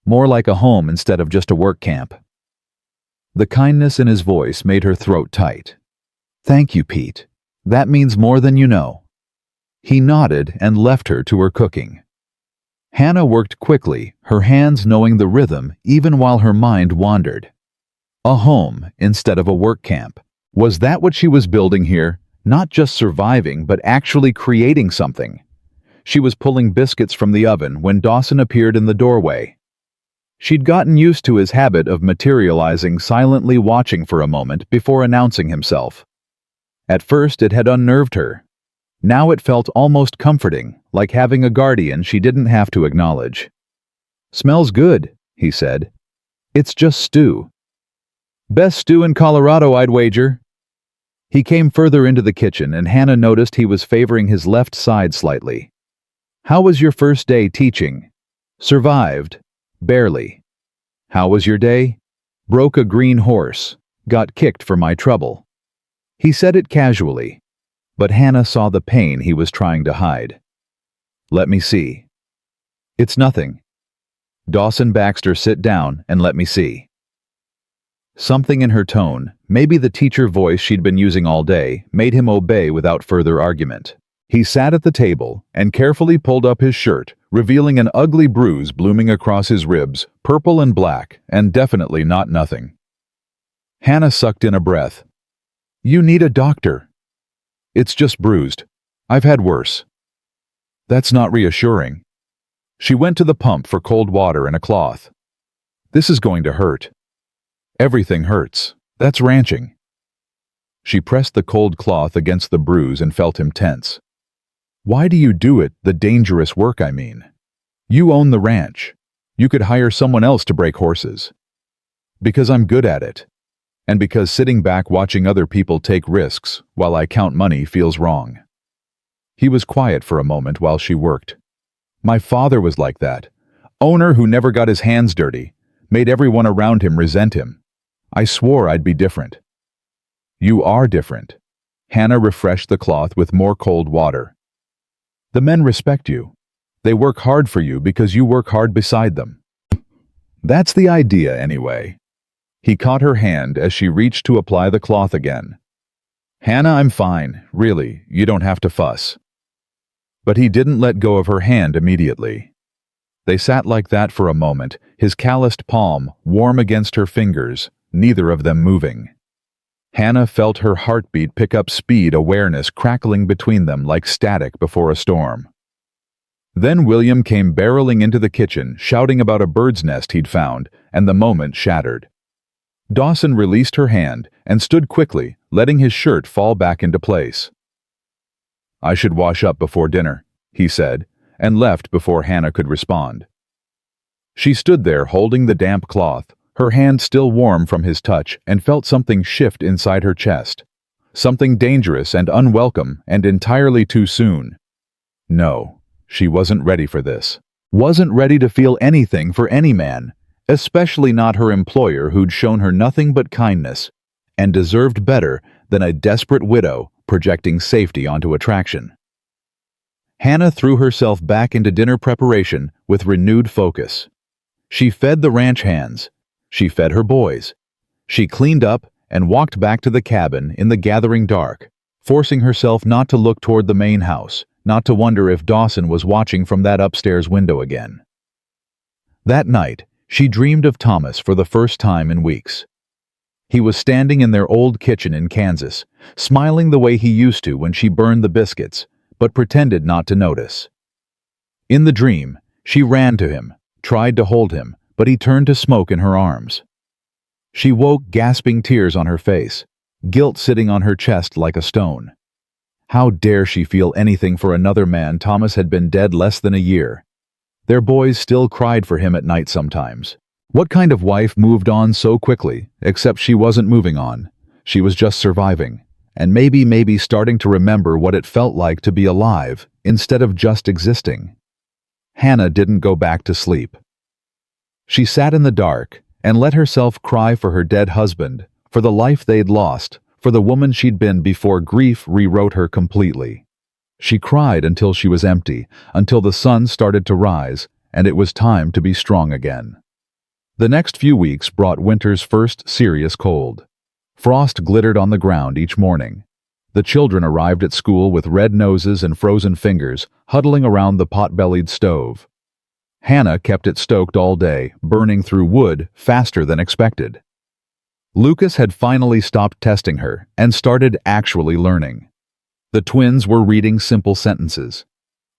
Speaker 1: More like a home instead of just a work camp." The kindness in his voice made her throat tight. "Thank you, Pete. That means more than you know." He nodded and left her to her cooking. Hannah worked quickly, her hands knowing the rhythm even while her mind wandered. A home instead of a work camp. Was that what she was building here? Not just surviving, but actually creating something. She was pulling biscuits from the oven when Dawson appeared in the doorway. She'd gotten used to his habit of materializing, silently watching for a moment before announcing himself. At first it had unnerved her. Now it felt almost comforting, like having a guardian she didn't have to acknowledge. "Smells good," he said. "It's just stew." "Best stew in Colorado, I'd wager." He came further into the kitchen and Hannah noticed he was favoring his left side slightly. "How was your first day teaching?" "Survived. Barely." "How was your day?" "Broke a green horse. Got kicked for my trouble." He said it casually, but Hannah saw the pain he was trying to hide. "Let me see." "It's nothing." "Dawson Baxter, sit down and let me see." Something in her tone, maybe the teacher voice she'd been using all day, made him obey without further argument. He sat at the table and carefully pulled up his shirt, revealing an ugly bruise blooming across his ribs, purple and black, and definitely not nothing. Hannah sucked in a breath. "You need a doctor." "It's just bruised. I've had worse." That's not reassuring. She went to the pump for cold water and a cloth. "This is going to hurt." "Everything hurts. That's ranching." She pressed the cold cloth against the bruise and felt him tense. "Why do you do it, the dangerous work, I mean? You own the ranch. You could hire someone else to break horses." "Because I'm good at it. And because sitting back watching other people take risks while I count money feels wrong." He was quiet for a moment while she worked. "My father was like that. Owner who never got his hands dirty, made everyone around him resent him. I swore I'd be different." "You are different." Hannah refreshed the cloth with more cold water. "The men respect you. They work hard for you because you work hard beside them." "That's the idea, anyway." He caught her hand as she reached to apply the cloth again. "Hannah, I'm fine. Really, you don't have to fuss." But he didn't let go of her hand immediately. They sat like that for a moment, his calloused palm warm against her fingers, neither of them moving. Hannah felt her heartbeat pick up speed, awareness crackling between them like static before a storm. Then William came barreling into the kitchen, shouting about a bird's nest he'd found, and the moment shattered. Dawson released her hand and stood quickly, letting his shirt fall back into place. "I should wash up before dinner," he said, and left before Hannah could respond. She stood there holding the damp cloth, her hand still warm from his touch, and felt something shift inside her chest. Something dangerous and unwelcome and entirely too soon. No, she wasn't ready for this. Wasn't ready to feel anything for any man, especially not her employer who'd shown her nothing but kindness, and deserved better than a desperate widow projecting safety onto attraction. Hannah threw herself back into dinner preparation with renewed focus. She fed the ranch hands. She fed her boys. She cleaned up and walked back to the cabin in the gathering dark, forcing herself not to look toward the main house, not to wonder if Dawson was watching from that upstairs window again. That night, she dreamed of Thomas for the first time in weeks. He was standing in their old kitchen in Kansas, smiling the way he used to when she burned the biscuits, but pretended not to notice. In the dream, she ran to him, tried to hold him, but he turned to smoke in her arms. She woke gasping, tears on her face, guilt sitting on her chest like a stone. How dare she feel anything for another man? Thomas had been dead less than a year. Their boys still cried for him at night sometimes. What kind of wife moved on so quickly, except she wasn't moving on. She was just surviving, and maybe starting to remember what it felt like to be alive instead of just existing. Hannah didn't go back to sleep. She sat in the dark and let herself cry for her dead husband, for the life they'd lost, for the woman she'd been before grief rewrote her completely. She cried until she was empty, until the sun started to rise, and it was time to be strong again. The next few weeks brought winter's first serious cold. Frost glittered on the ground each morning. The children arrived at school with red noses and frozen fingers, huddling around the pot-bellied stove. Hannah kept it stoked all day, burning through wood faster than expected. Lucas had finally stopped testing her and started actually learning. The twins were reading simple sentences.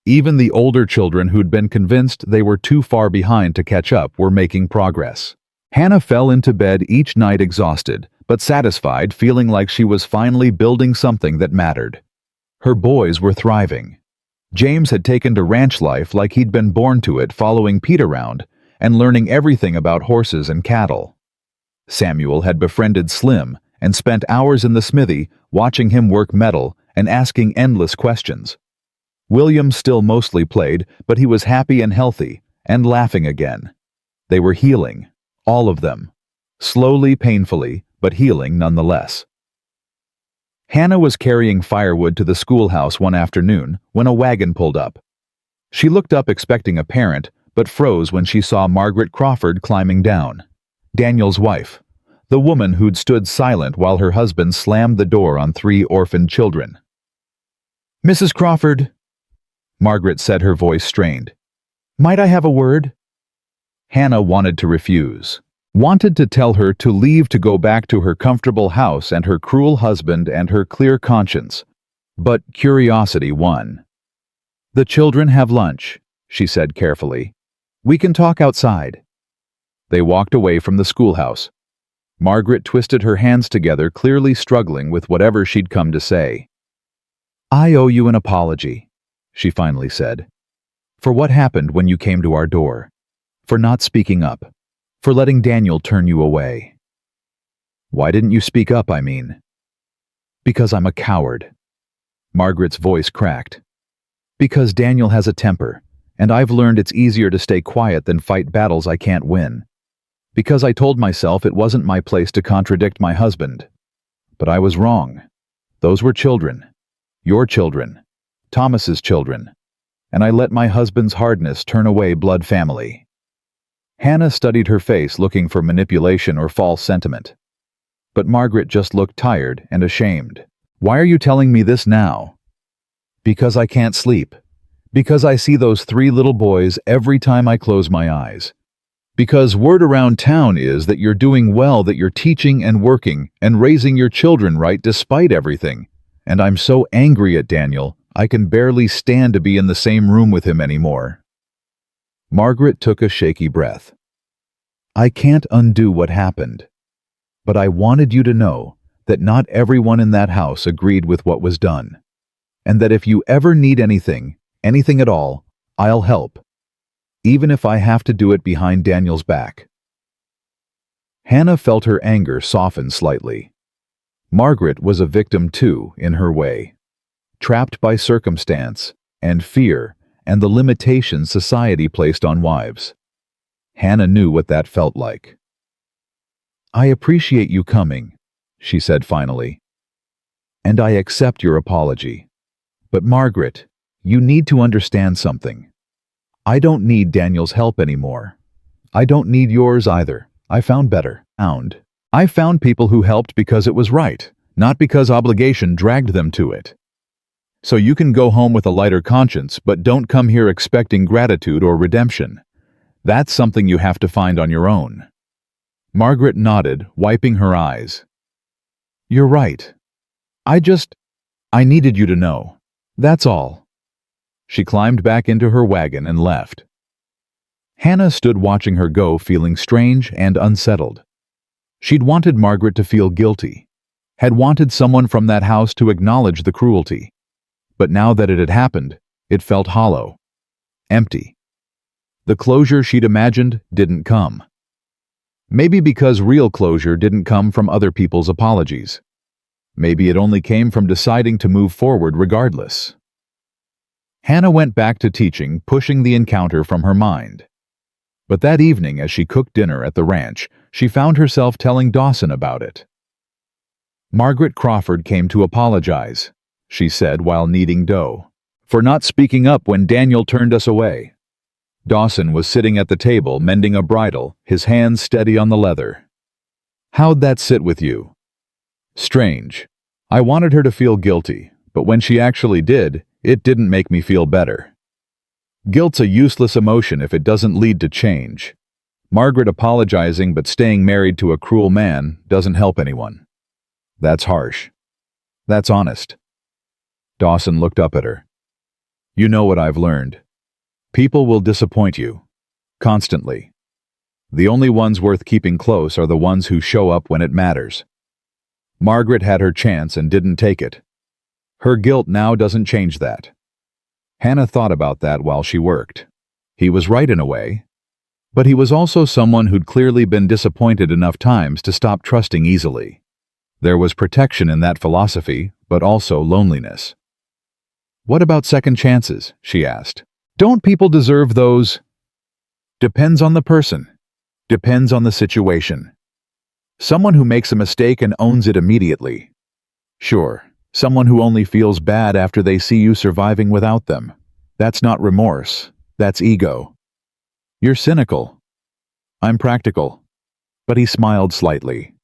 Speaker 1: Even the older children who'd been convinced they were too far behind to catch up were making progress. Hannah fell into bed each night exhausted, but satisfied, feeling like she was finally building something that mattered. Her boys were thriving. James had taken to ranch life like he'd been born to it, following Pete around and learning everything about horses and cattle. Samuel had befriended Slim and spent hours in the smithy watching him work metal and asking endless questions. William still mostly played, but he was happy and healthy, and laughing again. They were healing, all of them. Slowly, painfully, but healing nonetheless. Hannah was carrying firewood to the schoolhouse one afternoon when a wagon pulled up. She looked up expecting a parent, but froze when she saw Margaret Crawford climbing down. Daniel's wife, the woman who'd stood silent while her husband slammed the door on 3 orphaned children. "Mrs. Crawford," Margaret said, her voice strained. "Might I have a word?" Hannah wanted to refuse, wanted to tell her to leave to go back to her comfortable house and her cruel husband and her clear conscience, but curiosity won. "The children have lunch," she said carefully. "We can talk outside." They walked away from the schoolhouse. Margaret twisted her hands together, clearly struggling with whatever she'd come to say. "I owe you an apology," she finally said, "for what happened when you came to our door, for not speaking up, for letting Daniel turn you away." "Why didn't you speak up, I mean?" "Because I'm a coward." Margaret's voice cracked. "Because Daniel has a temper, and I've learned it's easier to stay quiet than fight battles I can't win. Because I told myself it wasn't my place to contradict my husband. But I was wrong. Those were children. Your children. Thomas's children. And I let my husband's hardness turn away blood family." Hannah studied her face, looking for manipulation or false sentiment. But Margaret just looked tired and ashamed. "Why are you telling me this now?" "Because I can't sleep. Because I see those 3 little boys every time I close my eyes. Because word around town is that you're doing well, that you're teaching and working and raising your children right despite everything. And I'm so angry at Daniel, I can barely stand to be in the same room with him anymore." Margaret took a shaky breath. "I can't undo what happened. But I wanted you to know that not everyone in that house agreed with what was done. And that if you ever need anything at all, I'll help. Even if I have to do it behind Daniel's back." Hannah felt her anger soften slightly. Margaret was a victim too, in her way. Trapped by circumstance and fear and the limitations society placed on wives. Hannah knew what that felt like. "I appreciate you coming," she said finally. "And I accept your apology. But Margaret, you need to understand something. I don't need Daniel's help anymore. I don't need yours either. I found better. I found people who helped because it was right, not because obligation dragged them to it. So you can go home with a lighter conscience, but don't come here expecting gratitude or redemption. That's something you have to find on your own." Margaret nodded, wiping her eyes. "You're right. I needed you to know. That's all." She climbed back into her wagon and left. Hannah stood watching her go, feeling strange and unsettled. She'd wanted Margaret to feel guilty, had wanted someone from that house to acknowledge the cruelty. But now that it had happened, it felt hollow, empty. The closure she'd imagined didn't come. Maybe because real closure didn't come from other people's apologies. Maybe it only came from deciding to move forward regardless. Hannah went back to teaching, pushing the encounter from her mind. But that evening, as she cooked dinner at the ranch, she found herself telling Dawson about it. "Margaret Crawford came to apologize," she said while kneading dough, "for not speaking up when Daniel turned us away." Dawson was sitting at the table mending a bridle, his hands steady on the leather. "How'd that sit with you?" "Strange. I wanted her to feel guilty, but when she actually did, it didn't make me feel better. Guilt's a useless emotion if it doesn't lead to change. Margaret apologizing but staying married to a cruel man doesn't help anyone. That's harsh. That's honest." Dawson looked up at her. "You know what I've learned. People will disappoint you. Constantly. The only ones worth keeping close are the ones who show up when it matters. Margaret had her chance and didn't take it. Her guilt now doesn't change that." Hannah thought about that while she worked. He was right in a way. But he was also someone who'd clearly been disappointed enough times to stop trusting easily. There was protection in that philosophy, but also loneliness. "What about second chances?" she asked. "Don't people deserve those?" "Depends on the person. Depends on the situation. Someone who makes a mistake and owns it immediately. Sure, someone who only feels bad after they see you surviving without them. That's not remorse. That's ego." "You're cynical." "I'm practical." But he smiled slightly.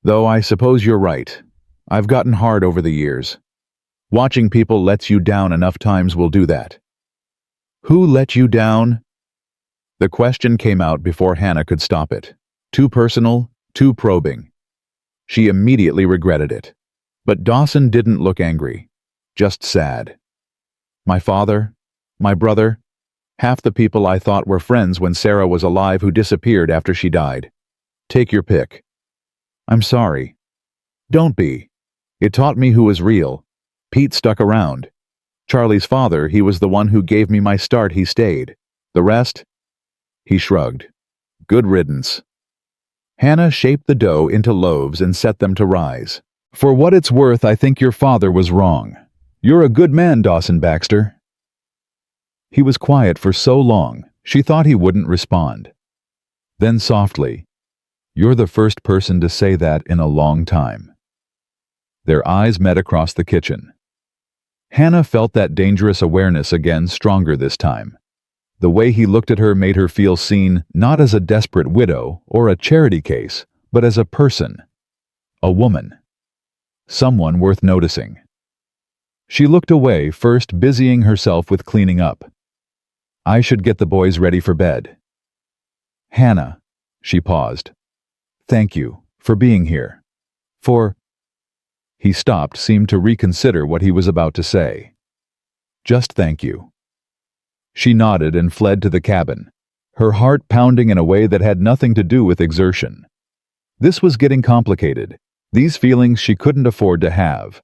Speaker 1: "Though I suppose you're right. I've gotten hard over the years. Watching people lets you down enough times will do that." "Who let you down?" The question came out before Hannah could stop it. Too personal, too probing. She immediately regretted it. But Dawson didn't look angry, just sad. "My father, my brother, half the people I thought were friends when Sarah was alive who disappeared after she died. Take your pick." "I'm sorry." "Don't be. It taught me who was real. Pete stuck around. Charlie's father, he was the one who gave me my start, he stayed. The rest?" He shrugged. "Good riddance." Hannah shaped the dough into loaves and set them to rise. "For what it's worth, I think your father was wrong. You're a good man, Dawson Baxter." He was quiet for so long, she thought he wouldn't respond. Then softly, "You're the first person to say that in a long time." Their eyes met across the kitchen. Hannah felt that dangerous awareness again, stronger this time. The way he looked at her made her feel seen not as a desperate widow or a charity case, but as a person. A woman. Someone worth noticing. She looked away, first busying herself with cleaning up. "I should get the boys ready for bed." "Hannah," she paused. "Thank you for being here. For—" He stopped, seemed to reconsider what he was about to say. "Just thank you." She nodded and fled to the cabin, her heart pounding in a way that had nothing to do with exertion. This was getting complicated. These feelings she couldn't afford to have.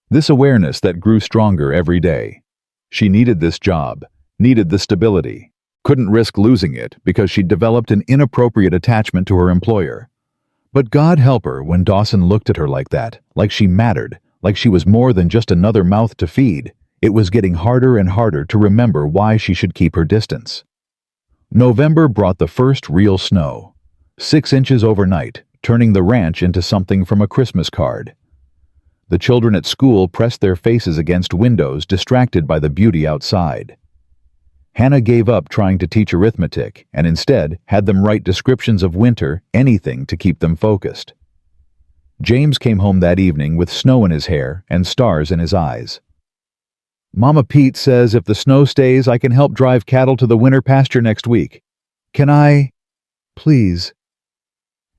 Speaker 1: This awareness that grew stronger every day. She needed this job, needed the stability, couldn't risk losing it because she'd developed an inappropriate attachment to her employer. But God help her when Dawson looked at her like that, like she mattered, like she was more than just another mouth to feed. It was getting harder and harder to remember why she should keep her distance. November brought the first real snow. 6 inches overnight, turning the ranch into something from a Christmas card. The children at school pressed their faces against windows, distracted by the beauty outside. Hannah gave up trying to teach arithmetic and instead had them write descriptions of winter, anything to keep them focused. James came home that evening with snow in his hair and stars in his eyes. "Mama Pete says if the snow stays, I can help drive cattle to the winter pasture next week. Can I? Please?"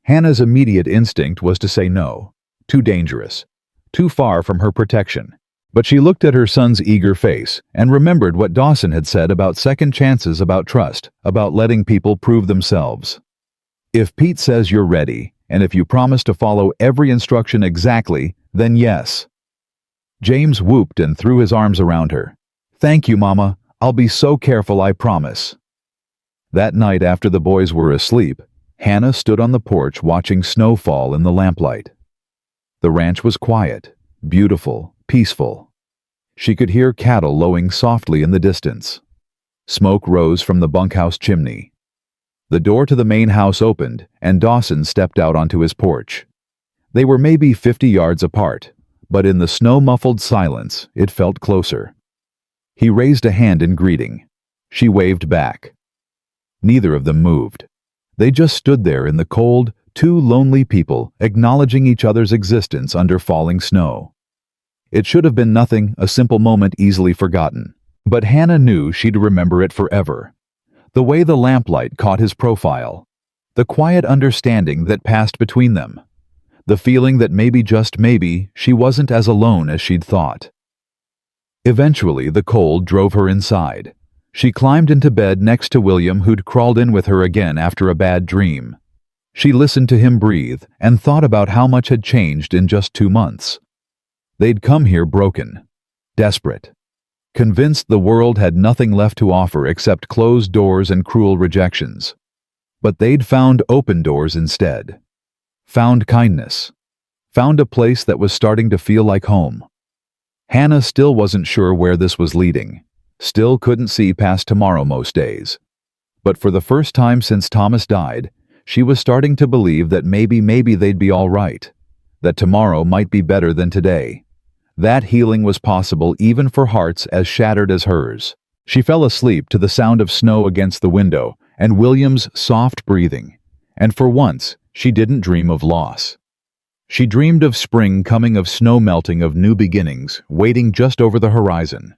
Speaker 1: Hannah's immediate instinct was to say no. Too dangerous. Too far from her protection. But she looked at her son's eager face and remembered what Dawson had said about second chances, about trust, about letting people prove themselves. "If Pete says you're ready, and if you promise to follow every instruction exactly, then yes." James whooped and threw his arms around her. "Thank you, Mama. I'll be so careful, I promise." That night after the boys were asleep, Hannah stood on the porch watching snow fall in the lamplight. The ranch was quiet, beautiful, peaceful. She could hear cattle lowing softly in the distance. Smoke rose from the bunkhouse chimney. The door to the main house opened, and Dawson stepped out onto his porch. They were maybe 50 yards apart, but in the snow-muffled silence, it felt closer. He raised a hand in greeting. She waved back. Neither of them moved. They just stood there in the cold, two lonely people acknowledging each other's existence under falling snow. It should have been nothing, a simple moment easily forgotten. But Hannah knew she'd remember it forever. The way the lamplight caught his profile. The quiet understanding that passed between them. The feeling that maybe, just maybe, she wasn't as alone as she'd thought. Eventually, the cold drove her inside. She climbed into bed next to William, who'd crawled in with her again after a bad dream. She listened to him breathe and thought about how much had changed in just 2 months. They'd come here broken, desperate, convinced the world had nothing left to offer except closed doors and cruel rejections. But they'd found open doors instead. Found kindness. Found a place that was starting to feel like home. Hannah still wasn't sure where this was leading. Still couldn't see past tomorrow most days. But for the first time since Thomas died, she was starting to believe that maybe they'd be all right. That tomorrow might be better than today. That healing was possible even for hearts as shattered as hers. She fell asleep to the sound of snow against the window and William's soft breathing. And for once, she didn't dream of loss. She dreamed of spring coming, of snow melting, of new beginnings, waiting just over the horizon.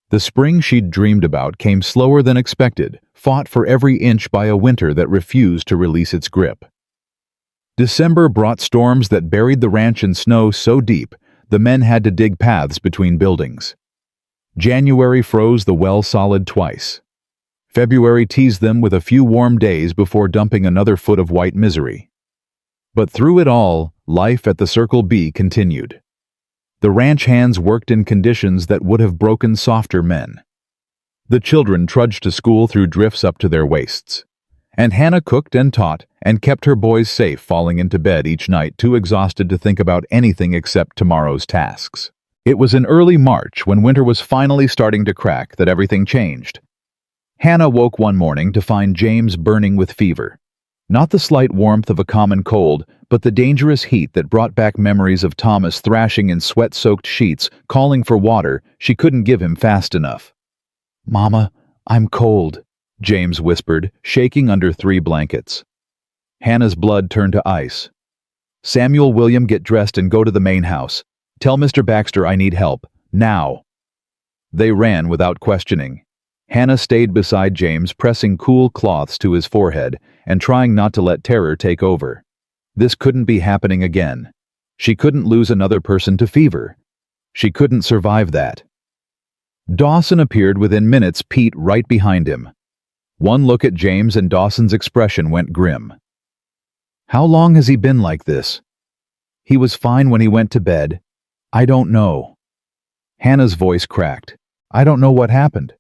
Speaker 1: The spring she'd dreamed about came slower than expected, fought for every inch by a winter that refused to release its grip. December brought storms that buried the ranch in snow so deep the men had to dig paths between buildings. January froze the well solid twice. February teased them with a few warm days before dumping another foot of white misery. But through it all, life at the Circle B continued. The ranch hands worked in conditions that would have broken softer men. The children trudged to school through drifts up to their waists. And Hannah cooked and taught and kept her boys safe, falling into bed each night too exhausted to think about anything except tomorrow's tasks. It was in early March, when winter was finally starting to crack, that everything changed. Hannah woke one morning to find James burning with fever. Not the slight warmth of a common cold, but the dangerous heat that brought back memories of Thomas thrashing in sweat-soaked sheets, calling for water she couldn't give him fast enough. "Mama, I'm cold," James whispered, shaking under 3 blankets. Hannah's blood turned to ice. "Samuel, William, get dressed and go to the main house. Tell Mr. Baxter I need help. Now." They ran without questioning. Hannah stayed beside James, pressing cool cloths to his forehead and trying not to let terror take over. This couldn't be happening again. She couldn't lose another person to fever. She couldn't survive that. Dawson appeared within minutes, Pete right behind him. One look at James and Dawson's expression went grim. "How long has he been like this?" "He was fine when he went to bed." "I don't know." Hannah's voice cracked. "I don't know what happened."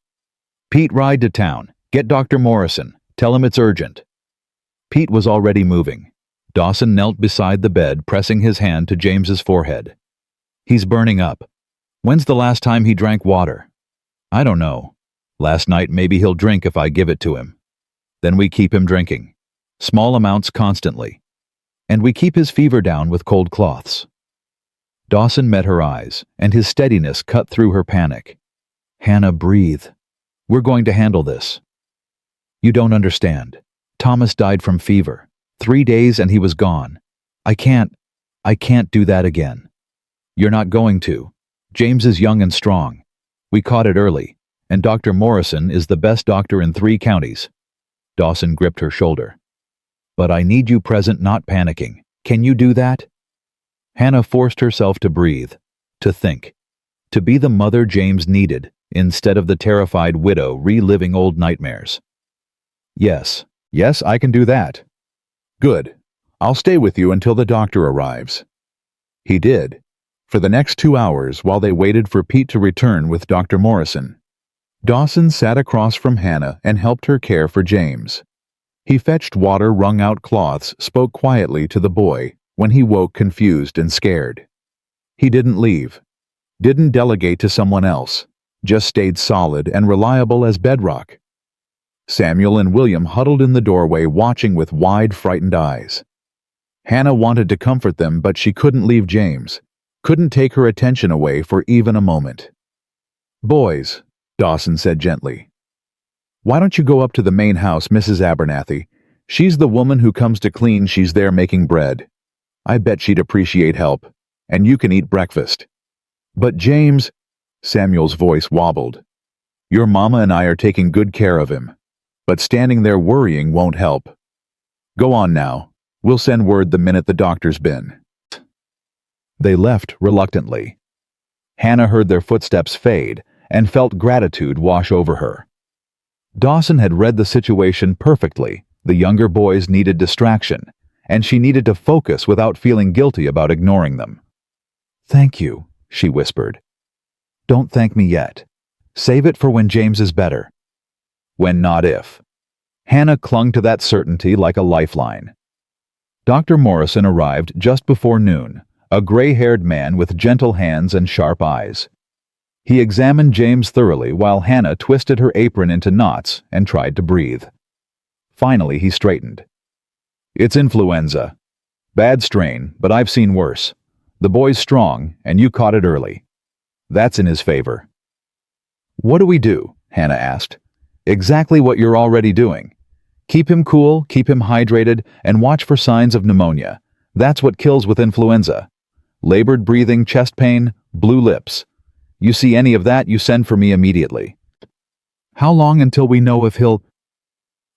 Speaker 1: "Pete, ride to town. Get Dr. Morrison. Tell him it's urgent." Pete was already moving. Dawson knelt beside the bed, pressing his hand to James's forehead. "He's burning up. When's the last time he drank water?" "I don't know. Last night. Maybe he'll drink if I give it to him. Then we keep him drinking. Small amounts constantly. And we keep his fever down with cold cloths." Dawson met her eyes, and his steadiness cut through her panic. "Hannah, breathe. We're going to handle this." "You don't understand. Thomas died from fever. 3 days and he was gone. I can't do that again." "You're not going to. James is young and strong. We caught it early, and Dr. Morrison is the best doctor in 3 counties. Dawson gripped her shoulder. "But I need you present, not panicking. Can you do that?" Hannah forced herself to breathe, to think, to be the mother James needed, instead of the terrified widow reliving old nightmares. Yes, I can do that." "Good. I'll stay with you until the doctor arrives." He did. For the next 2 hours, while they waited for Pete to return with Dr. Morrison, Dawson sat across from Hannah and helped her care for James. He fetched water, wrung out cloths, spoke quietly to the boy when he woke confused and scared. He didn't leave, didn't delegate to someone else, just stayed solid and reliable as bedrock. Samuel and William huddled in the doorway watching with wide, frightened eyes. Hannah wanted to comfort them, but she couldn't leave James, couldn't take her attention away for even a moment. "Boys," Dawson said gently, "why don't you go up to the main house, Mrs. Abernathy? She's the woman who comes to clean. She's there making bread. I bet she'd appreciate help, and you can eat breakfast." "But James," Samuel's voice wobbled, "your mama and I are taking good care of him, but standing there worrying won't help. Go on now. We'll send word the minute the doctor's been." They left reluctantly. Hannah heard their footsteps fade and felt gratitude wash over her. Dawson had read the situation perfectly. The younger boys needed distraction, and she needed to focus without feeling guilty about ignoring them. "Thank you," she whispered. "Don't thank me yet. Save it for when James is better." When, not if. Hannah clung to that certainty like a lifeline. Dr. Morrison arrived just before noon, a gray-haired man with gentle hands and sharp eyes. He examined James thoroughly while Hannah twisted her apron into knots and tried to breathe. Finally, he straightened. "It's influenza. Bad strain, but I've seen worse. The boy's strong, and you caught it early. That's in his favor." "What do we do?" Hannah asked. "Exactly what you're already doing. Keep him cool, keep him hydrated, and watch for signs of pneumonia. That's what kills with influenza. Labored breathing, chest pain, blue lips. You see any of that, you send for me immediately." "How long until we know if he'll—"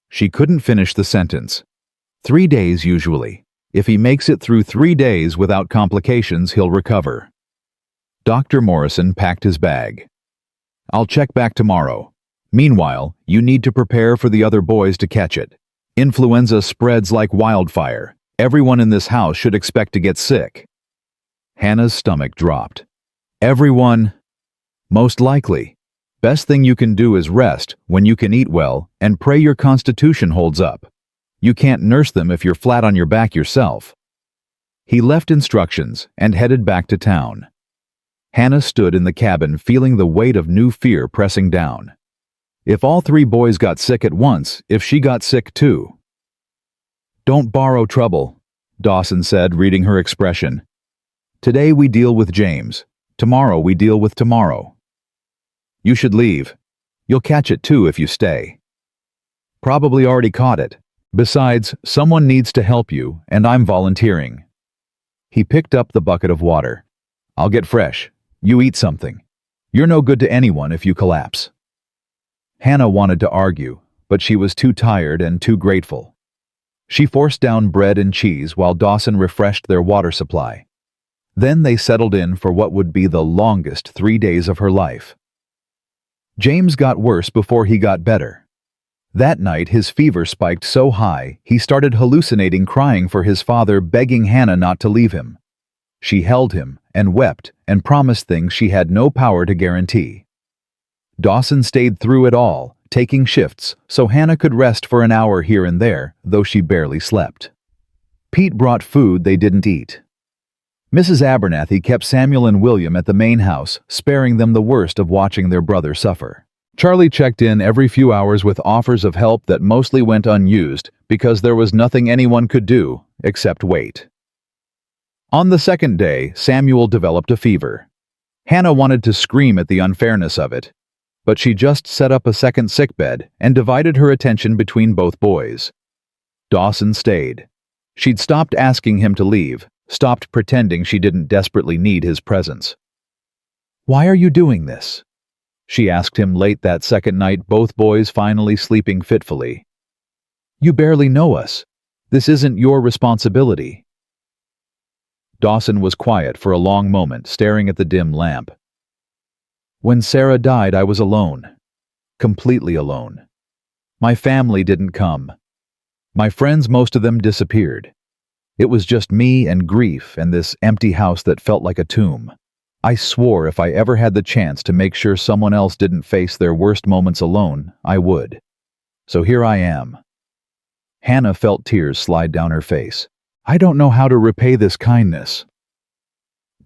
Speaker 1: She couldn't finish the sentence. 3 days usually. If he makes it through 3 days without complications, he'll recover. Dr. Morrison packed his bag. "I'll check back tomorrow. Meanwhile, you need to prepare for the other boys to catch it. Influenza spreads like wildfire. Everyone in this house should expect to get sick." Hannah's stomach dropped. "Everyone? Most likely. Best thing you can do is rest when you can eat well and pray your constitution holds up. You can't nurse them if you're flat on your back yourself." He left instructions and headed back to town. Hannah stood in the cabin feeling the weight of new fear pressing down. If all 3 boys got sick at once, if she got sick too. "Don't borrow trouble," Dawson said, reading her expression. "Today we deal with James. Tomorrow we deal with tomorrow. You should leave. You'll catch it too if you stay." "Probably already caught it. Besides, someone needs to help you, and I'm volunteering." He picked up the bucket of water. "I'll get fresh. You eat something. You're no good to anyone if you collapse." Hannah wanted to argue, but she was too tired and too grateful. She forced down bread and cheese while Dawson refreshed their water supply. Then they settled in for what would be the longest 3 days of her life. James got worse before he got better. That night his fever spiked so high he started hallucinating, crying for his father, begging Hannah not to leave him. She held him and wept and promised things she had no power to guarantee. Dawson stayed through it all, taking shifts so Hannah could rest for an hour here and there, though she barely slept. Pete brought food they didn't eat. Mrs. Abernathy kept Samuel and William at the main house, sparing them the worst of watching their brother suffer. Charlie checked in every few hours with offers of help that mostly went unused because there was nothing anyone could do except wait. On the second day, Samuel developed a fever. Hannah wanted to scream at the unfairness of it, but she just set up a second sickbed and divided her attention between both boys. Dawson stayed. She'd stopped asking him to leave, stopped pretending she didn't desperately need his presence. "Why are you doing this?" she asked him late that second night, both boys finally sleeping fitfully. "You barely know us. This isn't your responsibility." Dawson was quiet for a long moment, staring at the dim lamp. "When Sarah died, I was alone. Completely alone. My family didn't come. My friends, most of them disappeared. It was just me and grief and this empty house that felt like a tomb. I swore if I ever had the chance to make sure someone else didn't face their worst moments alone, I would. So here I am. Hannah felt tears slide down her face. I don't know how to repay this kindness.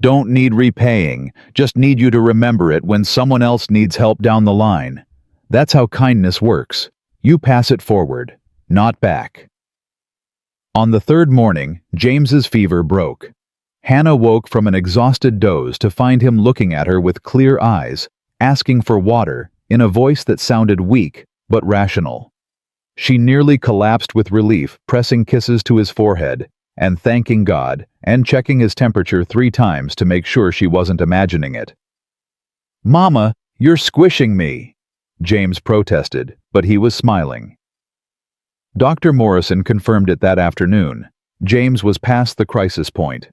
Speaker 1: Don't need repaying, just need you to remember it when someone else needs help down the line. That's how kindness works. You pass it forward, not back. On the third morning, James's fever broke. Hannah woke from an exhausted doze to find him looking at her with clear eyes, asking for water, in a voice that sounded weak but rational. She nearly collapsed with relief, pressing kisses to his forehead, and thanking God, and checking his temperature 3 times to make sure she wasn't imagining it. "Mama, you're squishing me," James protested, but he was smiling. Dr. Morrison confirmed it that afternoon. James was past the crisis point.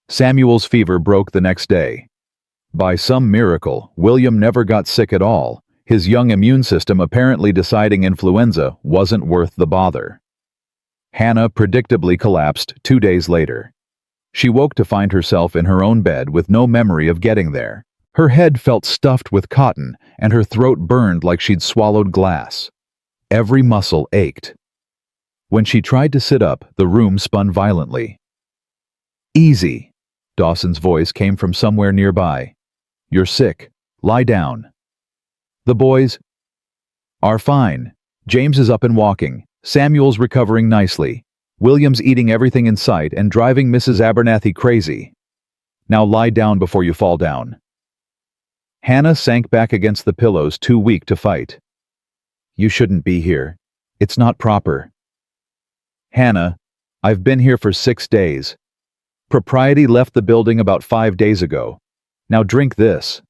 Speaker 1: Samuel's fever broke the next day. By some miracle, William never got sick at all, his young immune system apparently deciding influenza wasn't worth the bother. Hannah predictably collapsed 2 days later. She woke to find herself in her own bed with no memory of getting there. Her head felt stuffed with cotton, and her throat burned like she'd swallowed glass. Every muscle ached. When she tried to sit up, the room spun violently. "Easy," Dawson's voice came from somewhere nearby. "You're sick. Lie down." The boys are fine. James is up and walking. Samuel's recovering nicely. William's eating everything in sight and driving Mrs. Abernathy crazy. Now lie down before you fall down. Hannah sank back against the pillows, too weak to fight. "You shouldn't be here. It's not proper." "Hannah, I've been here for 6 days. Propriety left the building about 5 days ago. Now drink this."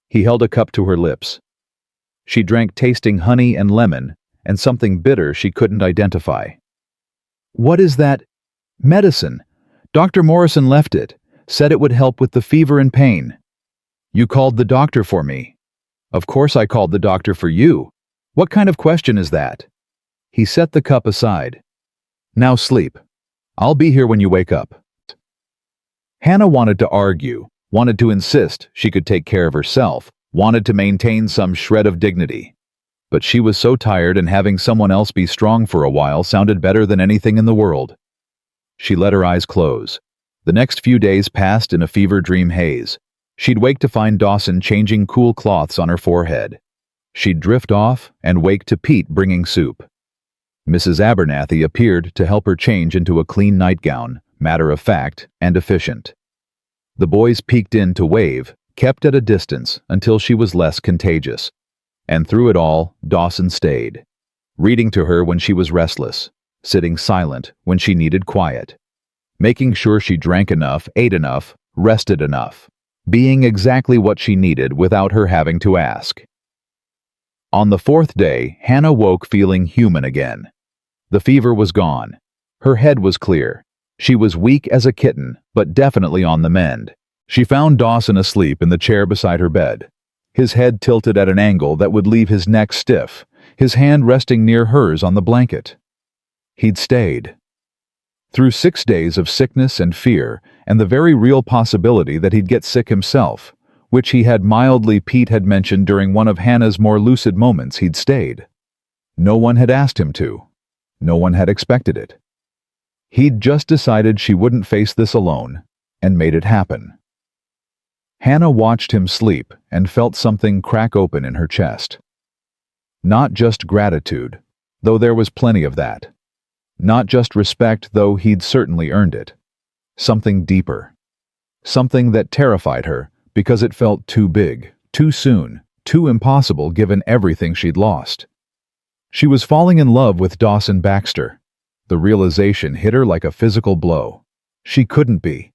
Speaker 1: He held a cup to her lips. She drank, tasting honey and lemon, and something bitter she couldn't identify. "What is that?" "Medicine. Dr. Morrison left it. Said it would help with the fever and pain." "You called the doctor for me." "Of course I called the doctor for you. What kind of question is that?" He set the cup aside. "Now sleep. I'll be here when you wake up." Hannah wanted to argue, wanted to insist she could take care of herself, wanted to maintain some shred of dignity. But she was so tired, and having someone else be strong for a while sounded better than anything in the world. She let her eyes close. The next few days passed in a fever dream haze. She'd wake to find Dawson changing cool cloths on her forehead. She'd drift off and wake to Pete bringing soup. Mrs. Abernathy appeared to help her change into a clean nightgown, matter-of-fact and efficient. The boys peeked in to wave, kept at a distance until she was less contagious. And through it all, Dawson stayed, reading to her when she was restless, sitting silent when she needed quiet, making sure she drank enough, ate enough, rested enough, being exactly what she needed without her having to ask. On the 4th day, Hannah woke feeling human again. The fever was gone. Her head was clear. She was weak as a kitten, but definitely on the mend. She found Dawson asleep in the chair beside her bed, his head tilted at an angle that would leave his neck stiff, his hand resting near hers on the blanket. He'd stayed. Through 6 days of sickness and fear, and the very real possibility that he'd get sick himself, which he had mildly Pete had mentioned during one of Hannah's more lucid moments, he'd stayed. No one had asked him to. No one had expected it. He'd just decided she wouldn't face this alone, and made it happen. Hannah watched him sleep and felt something crack open in her chest. Not just gratitude, though there was plenty of that. Not just respect, though he'd certainly earned it. Something deeper. Something that terrified her because it felt too big, too soon, too impossible given everything she'd lost. She was falling in love with Dawson Baxter. The realization hit her like a physical blow. She couldn't be.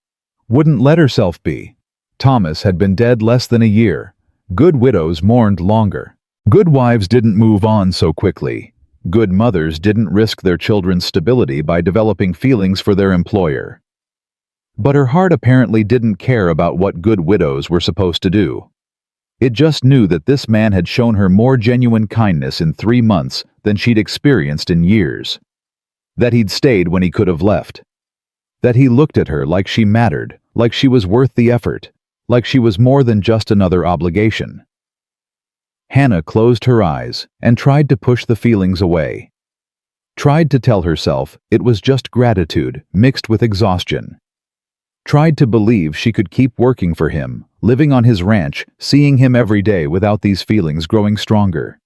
Speaker 1: Wouldn't let herself be. Thomas had been dead less than a year. Good widows mourned longer. Good wives didn't move on so quickly. Good mothers didn't risk their children's stability by developing feelings for their employer. But her heart apparently didn't care about what good widows were supposed to do. It just knew that this man had shown her more genuine kindness in 3 months than she'd experienced in years. That he'd stayed when he could have left. That he looked at her like she mattered, like she was worth the effort, like she was more than just another obligation. Hannah closed her eyes and tried to push the feelings away. Tried to tell herself it was just gratitude mixed with exhaustion. Tried to believe she could keep working for him, living on his ranch, seeing him every day without these feelings growing stronger.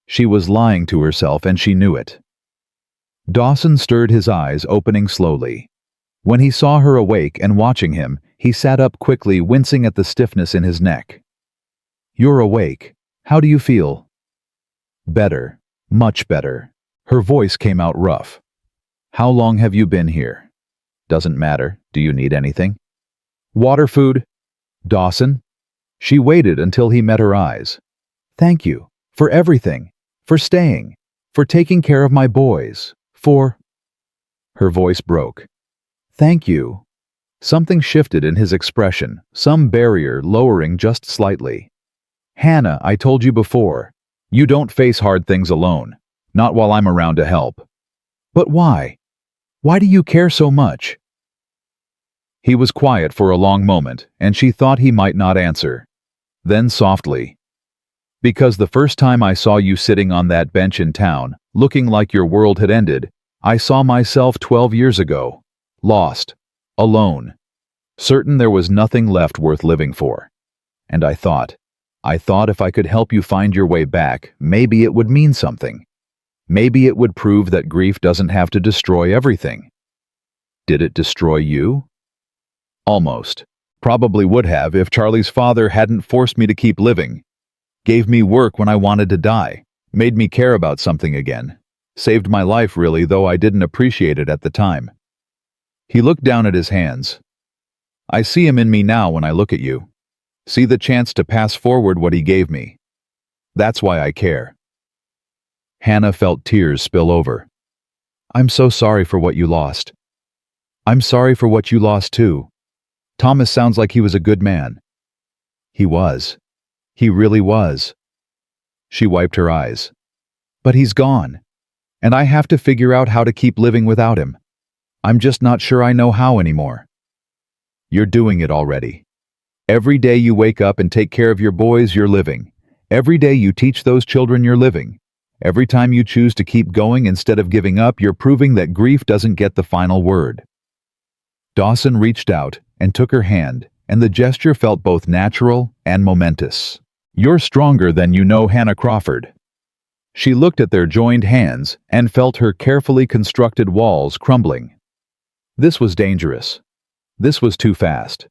Speaker 1: She was lying to herself and she knew it. Dawson stirred his eyes, opening slowly. When he saw her awake and watching him, he sat up quickly, wincing at the stiffness in his neck. "You're awake. How do you feel?" "Better. Much better." Her voice came out rough. "How long have you been here?" "Doesn't matter. Do you need anything?" "Water, food?" "Dawson?" She waited until he met her eyes. "Thank you. For everything. For staying. For taking care of my boys. For—" Her voice broke. "Thank you." Something shifted in his expression, some barrier lowering just slightly. "Hannah, I told you before. You don't face hard things alone. Not while I'm around to help." "But why? Why do you care so much?" He was quiet for a long moment, and she thought he might not answer. Then softly, "Because the first time I saw you sitting on that bench in town, looking like your world had ended, I saw myself 12 years ago. Lost. Alone. Certain there was nothing left worth living for. And I thought if I could help you find your way back, maybe it would mean something. Maybe it would prove that grief doesn't have to destroy everything." "Did it destroy you?" "Almost. Probably would have if Charlie's father hadn't forced me to keep living. Gave me work when I wanted to die. Made me care about something again. Saved my life really, though I didn't appreciate it at the time." He looked down at his hands. "I see him in me now when I look at you. See the chance to pass forward what he gave me. That's why I care." Hannah felt tears spill over. "I'm so sorry for what you lost." "I'm sorry for what you lost too. Thomas sounds like he was a good man." "He was. He really was." She wiped her eyes. "But he's gone. And I have to figure out how to keep living without him. I'm just not sure I know how anymore." "You're doing it already. Every day you wake up and take care of your boys, you're living. Every day you teach those children, you're living. Every time you choose to keep going instead of giving up, you're proving that grief doesn't get the final word." Dawson reached out and took her hand, and the gesture felt both natural and momentous. "You're stronger than you know, Hannah Crawford." She looked at their joined hands and felt her carefully constructed walls crumbling. This was dangerous. This was too fast.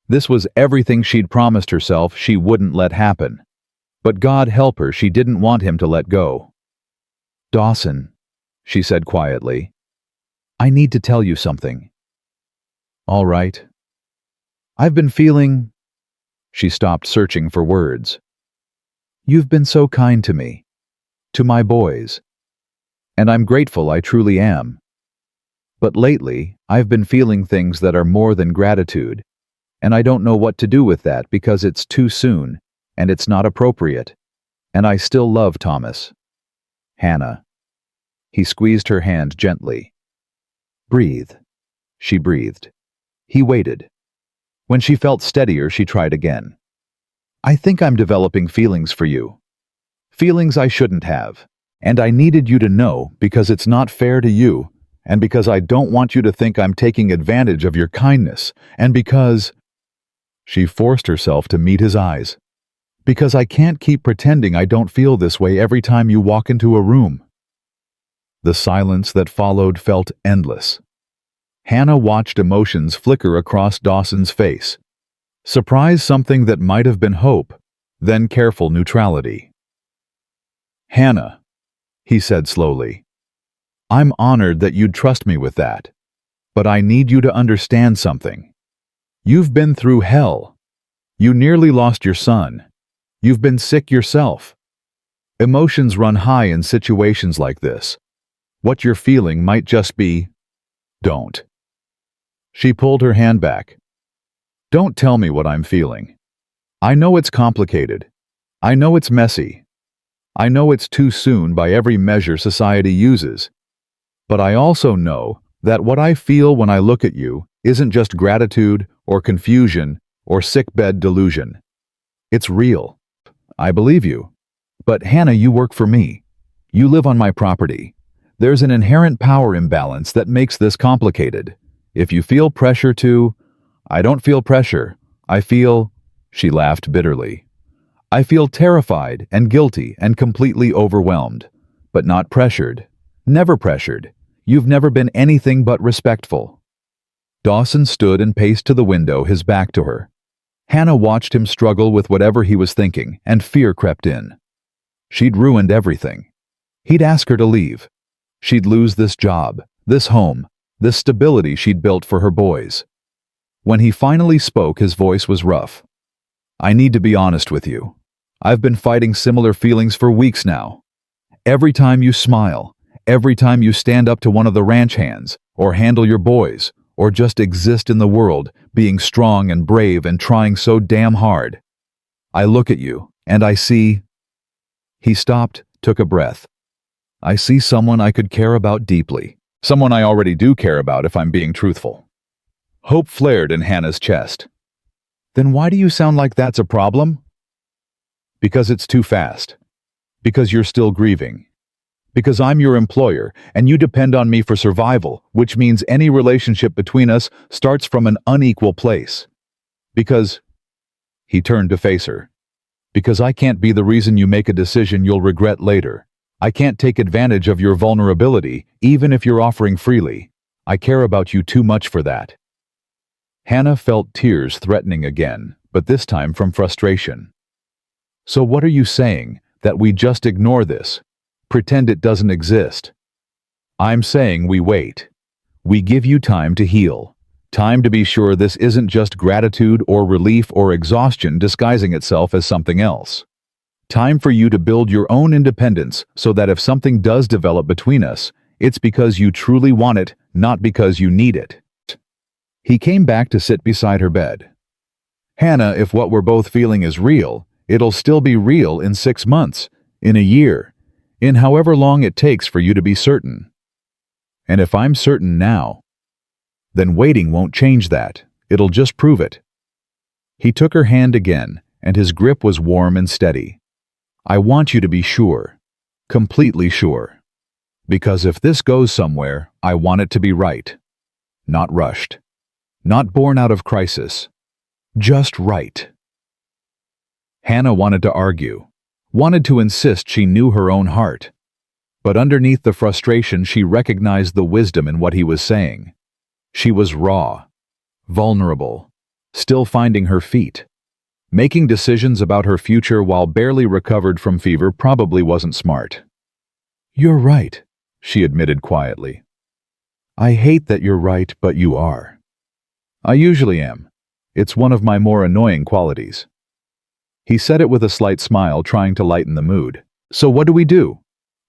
Speaker 1: This was everything she'd promised herself she wouldn't let happen. But God help her, she didn't want him to let go. "Dawson," she said quietly, "I need to tell you something." "All right." "I've been feeling—" She stopped, searching for words. "You've been so kind to me. To my boys. And I'm grateful, I truly am. But lately, I've been feeling things that are more than gratitude. And I don't know what to do with that because it's too soon, and it's not appropriate. And I still love Thomas. Hannah." He squeezed her hand gently. "Breathe." She breathed. He waited. When she felt steadier, she tried again. "I think I'm developing feelings for you. Feelings I shouldn't have. And I needed you to know because it's not fair to you, and because I don't want you to think I'm taking advantage of your kindness, and because—" She forced herself to meet his eyes. "Because I can't keep pretending I don't feel this way every time you walk into a room." The silence that followed felt endless. Hannah watched emotions flicker across Dawson's face. Surprise, something that might have been hope, then careful neutrality. "Hannah," he said slowly, "I'm honored that you'd trust me with that. But I need you to understand something. You've been through hell. You nearly lost your son. You've been sick yourself. Emotions run high in situations like this. What you're feeling might just be— Don't." She pulled her hand back. "Don't tell me what I'm feeling. I know it's complicated. I know it's messy. I know it's too soon by every measure society uses. But I also know That what I feel when I look at you isn't just gratitude or confusion or sickbed delusion. It's real. I believe you. But Hannah, you work for me. You live on my property. There's an inherent power imbalance that makes this complicated. If you feel pressure to... I don't feel pressure. I feel... She laughed bitterly. I feel terrified and guilty and completely overwhelmed. But not pressured. Never pressured. You've never been anything but respectful. Dawson stood and paced to the window, his back to her. Hannah watched him struggle with whatever he was thinking, and fear crept in. She'd ruined everything. He'd ask her to leave. She'd lose this job, this home, this stability she'd built for her boys. When he finally spoke, his voice was rough. I need to be honest with you. I've been fighting similar feelings for weeks now. Every time you smile, every time you stand up to one of the ranch hands, or handle your boys, or just exist in the world, being strong and brave and trying so damn hard, I look at you, and I see... He stopped, took a breath. I see someone I could care about deeply. Someone I already do care about, if I'm being truthful. Hope flared in Hannah's chest. Then why do you sound like that's a problem? Because it's too fast. Because you're still grieving. Because I'm your employer, and you depend on me for survival, which means any relationship between us starts from an unequal place. Because... He turned to face her. Because I can't be the reason you make a decision you'll regret later. I can't take advantage of your vulnerability, even if you're offering freely. I care about you too much for that. Hannah felt tears threatening again, but this time from frustration. So what are you saying? That we just ignore this? Pretend it doesn't exist? I'm saying we wait. We give you time to heal. Time to be sure this isn't just gratitude or relief or exhaustion disguising itself as something else. Time for you to build your own independence so that if something does develop between us, it's because you truly want it, not because you need it. He came back to sit beside her bed. Hannah, if what we're both feeling is real, it'll still be real in 6 months, in a year, in however long it takes for you to be certain. And if I'm certain now, then waiting won't change that. It'll just prove it. He took her hand again, and his grip was warm and steady. I want you to be sure. Completely sure. Because if this goes somewhere, I want it to be right. Not rushed. Not born out of crisis. Just right. Hannah wanted to argue. Wanted to insist she knew her own heart. But underneath the frustration, she recognized the wisdom in what he was saying. She was raw, vulnerable, still finding her feet. Making decisions about her future while barely recovered from fever probably wasn't smart. You're right, she admitted quietly. I hate that you're right, but you are. I usually am. It's one of my more annoying qualities. He said it with a slight smile, trying to lighten the mood. So what do?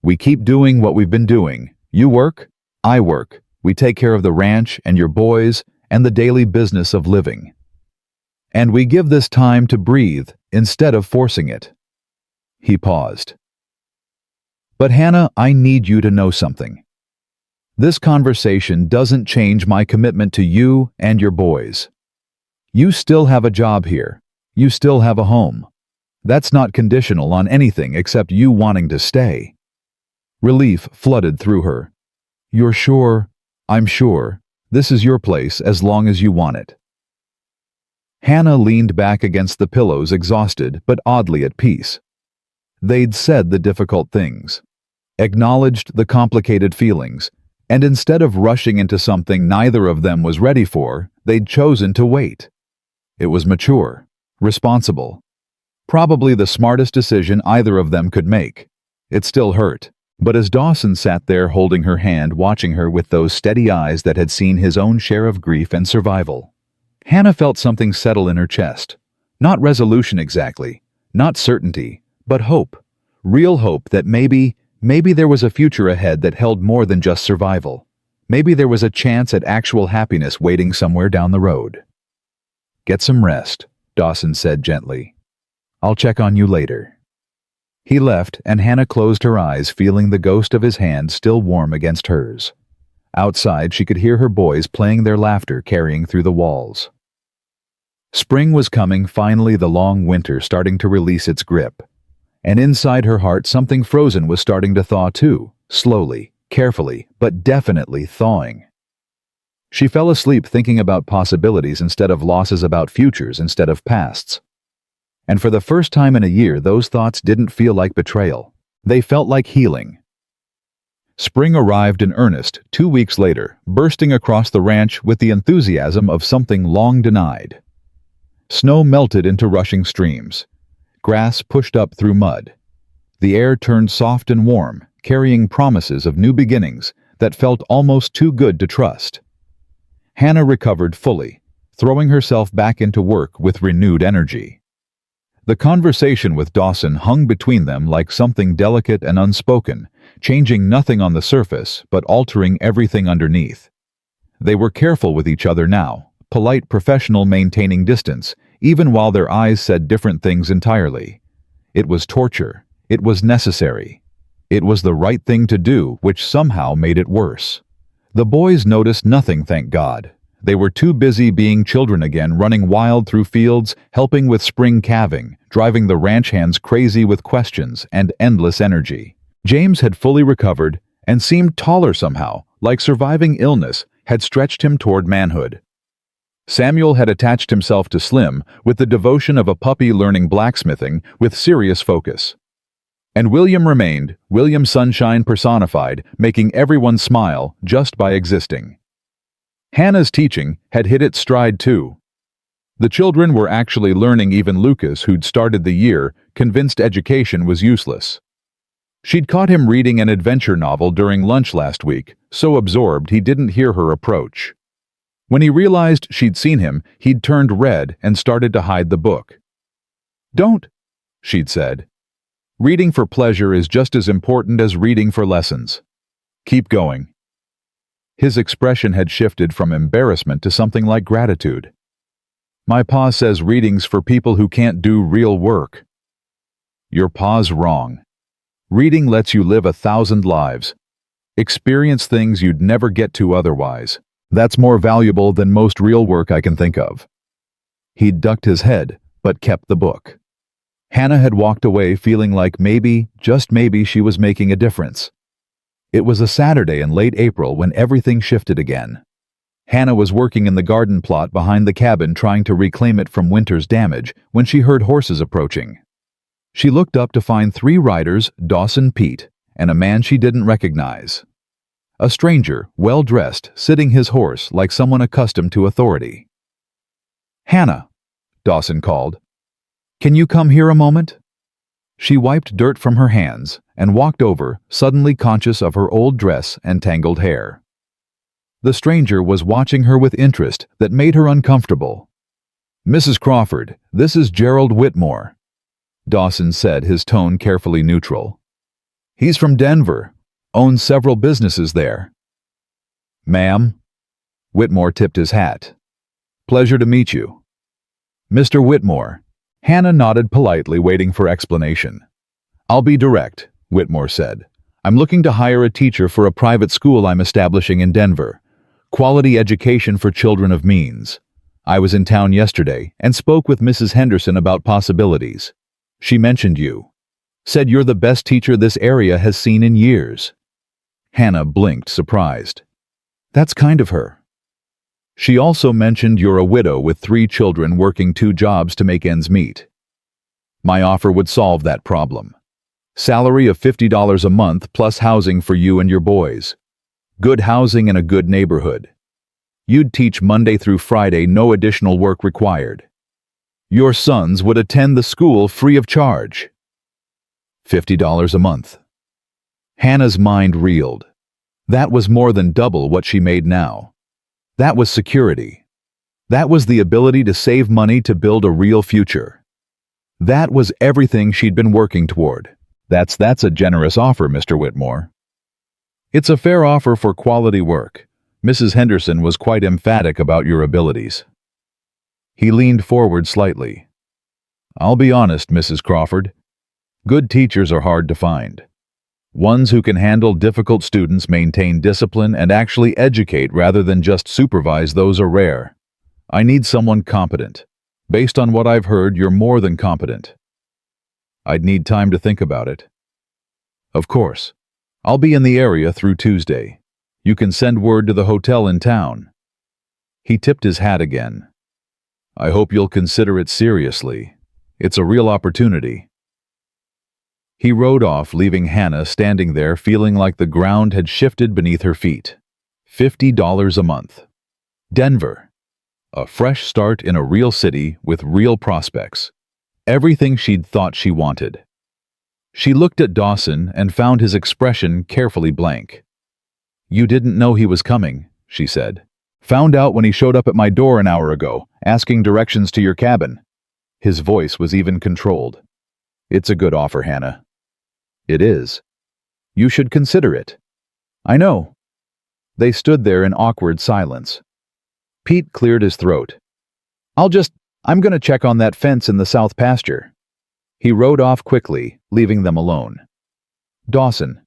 Speaker 1: We keep doing what we've been doing. You work, I work. We take care of the ranch and your boys and the daily business of living. And we give this time to breathe instead of forcing it. He paused. But Hannah, I need you to know something. This conversation doesn't change my commitment to you and your boys. You still have a job here. You still have a home. That's not conditional on anything except you wanting to stay. Relief flooded through her. You're sure? I'm sure. This is your place as long as you want it. Hannah leaned back against the pillows, exhausted but oddly at peace. They'd said the difficult things, acknowledged the complicated feelings, and instead of rushing into something neither of them was ready for, they'd chosen to wait. It was mature, responsible, probably the smartest decision either of them could make. It still hurt. But as Dawson sat there holding her hand, watching her with those steady eyes that had seen his own share of grief and survival, Hannah felt something settle in her chest. Not resolution exactly, not certainty, but hope. Real hope that maybe there was a future ahead that held more than just survival. Maybe there was a chance at actual happiness waiting somewhere down the road. Get some rest, Dawson said gently. I'll check on you later. He left, and Hannah closed her eyes, feeling the ghost of his hand still warm against hers. Outside, she could hear her boys playing, their laughter carrying through the walls. Spring was coming, finally, the long winter starting to release its grip. And inside her heart, something frozen was starting to thaw too, slowly, carefully, but definitely thawing. She fell asleep thinking about possibilities instead of losses, about futures instead of pasts. And for the first time in a year, those thoughts didn't feel like betrayal. They felt like healing. Spring arrived in earnest 2 weeks later, bursting across the ranch with the enthusiasm of something long denied. Snow melted into rushing streams. Grass pushed up through mud. The air turned soft and warm, carrying promises of new beginnings that felt almost too good to trust. Hannah recovered fully, throwing herself back into work with renewed energy. The conversation with Dawson hung between them like something delicate and unspoken, changing nothing on the surface but altering everything underneath. They were careful with each other now, polite, professional, maintaining distance, even while their eyes said different things entirely. It was torture. It was necessary. It was the right thing to do, which somehow made it worse. The boys noticed nothing, thank God. They were too busy being children again, running wild through fields, helping with spring calving, driving the ranch hands crazy with questions and endless energy. James had fully recovered and seemed taller somehow, like surviving illness had stretched him toward manhood. Samuel had attached himself to Slim with the devotion of a puppy learning blacksmithing with serious focus. And William remained, William Sunshine personified, making everyone smile just by existing. Hannah's teaching had hit its stride too. The children were actually learning, even Lucas, who'd started the year, convinced education was useless. She'd caught him reading an adventure novel during lunch last week, so absorbed he didn't hear her approach. When he realized she'd seen him, he'd turned red and started to hide the book. "Don't," she'd said. "Reading for pleasure is just as important as reading for lessons. Keep going." His expression had shifted from embarrassment to something like gratitude. "My pa says reading's for people who can't do real work." "Your pa's wrong. Reading lets you live 1,000 lives. Experience things you'd never get to otherwise. That's more valuable than most real work I can think of." He'd ducked his head, but kept the book. Hannah had walked away feeling like maybe, just maybe, she was making a difference. It was a Saturday in late April when everything shifted again. Hannah was working in the garden plot behind the cabin, trying to reclaim it from winter's damage, when she heard horses approaching. She looked up to find 3 riders, Dawson, Pete, and a man she didn't recognize. A stranger, well-dressed, sitting his horse like someone accustomed to authority. "Hannah," Dawson called. "Can you come here a moment?" She wiped dirt from her hands and walked over, suddenly conscious of her old dress and tangled hair. The stranger was watching her with interest that made her uncomfortable. "Mrs. Crawford, this is Gerald Whitmore," Dawson said, his tone carefully neutral. "He's from Denver, owns several businesses there." "Ma'am," Whitmore tipped his hat. "Pleasure to meet you." "Mr. Whitmore." Hannah nodded politely, waiting for explanation. "I'll be direct," Whitmore said. "I'm looking to hire a teacher for a private school I'm establishing in Denver. Quality education for children of means. I was in town yesterday and spoke with Mrs. Henderson about possibilities. She mentioned you. Said you're the best teacher this area has seen in years." Hannah blinked, surprised. "That's kind of her." "She also mentioned you're a widow with 3 children working 2 jobs to make ends meet. My offer would solve that problem. Salary of $50 a month plus housing for you and your boys. Good housing in a good neighborhood. You'd teach Monday through Friday, no additional work required. Your sons would attend the school free of charge. $50 a month." Hannah's mind reeled. That was more than double what she made now. That was security. That was the ability to save money to build a real future. That was everything she'd been working toward. That's a generous offer, Mr. Whitmore." "It's a fair offer for quality work. Mrs. Henderson was quite emphatic about your abilities." He leaned forward slightly. "I'll be honest, Mrs. Crawford. Good teachers are hard to find. Ones who can handle difficult students, maintain discipline, and actually educate rather than just supervise those are rare. I need someone competent. Based on what I've heard, you're more than competent. I'd need time to think about it. Of course. I'll be in the area through Tuesday. You can send word to the hotel in town. He tipped his hat again. I hope you'll consider it seriously. It's a real opportunity. He rode off, leaving Hannah standing there feeling like the ground had shifted beneath her feet. $50 a month. Denver. A fresh start in a real city with real prospects. Everything she'd thought she wanted. She looked at Dawson and found his expression carefully blank. You didn't know he was coming, she said. Found out when he showed up at my door an hour ago, asking directions to your cabin. His voice was even controlled. It's a good offer, Hannah. It is. You should consider it. I know. They stood there in awkward silence. Pete cleared his throat. I'm gonna check on that fence in the south pasture. He rode off quickly, leaving them alone. Dawson.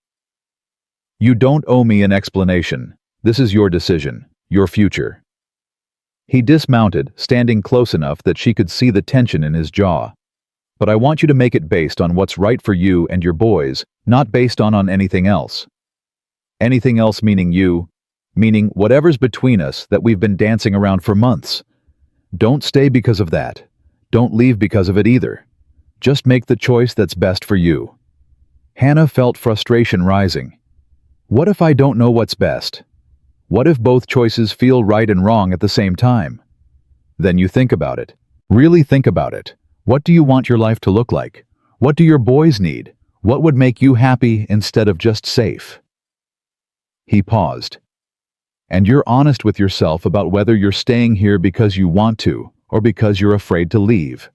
Speaker 1: You don't owe me an explanation. This is your decision, your future. He dismounted, standing close enough that she could see the tension in his jaw. But I want you to make it based on what's right for you and your boys, not based on anything else. Anything else meaning you, meaning whatever's between us that we've been dancing around for months. Don't stay because of that. Don't leave because of it either. Just make the choice that's best for you. Hannah felt frustration rising. What if I don't know what's best? What if both choices feel right and wrong at the same time? Then you think about it. Really think about it. What do you want your life to look like? What do your boys need? What would make you happy instead of just safe? He paused. And you're honest with yourself about whether you're staying here because you want to or because you're afraid to leave.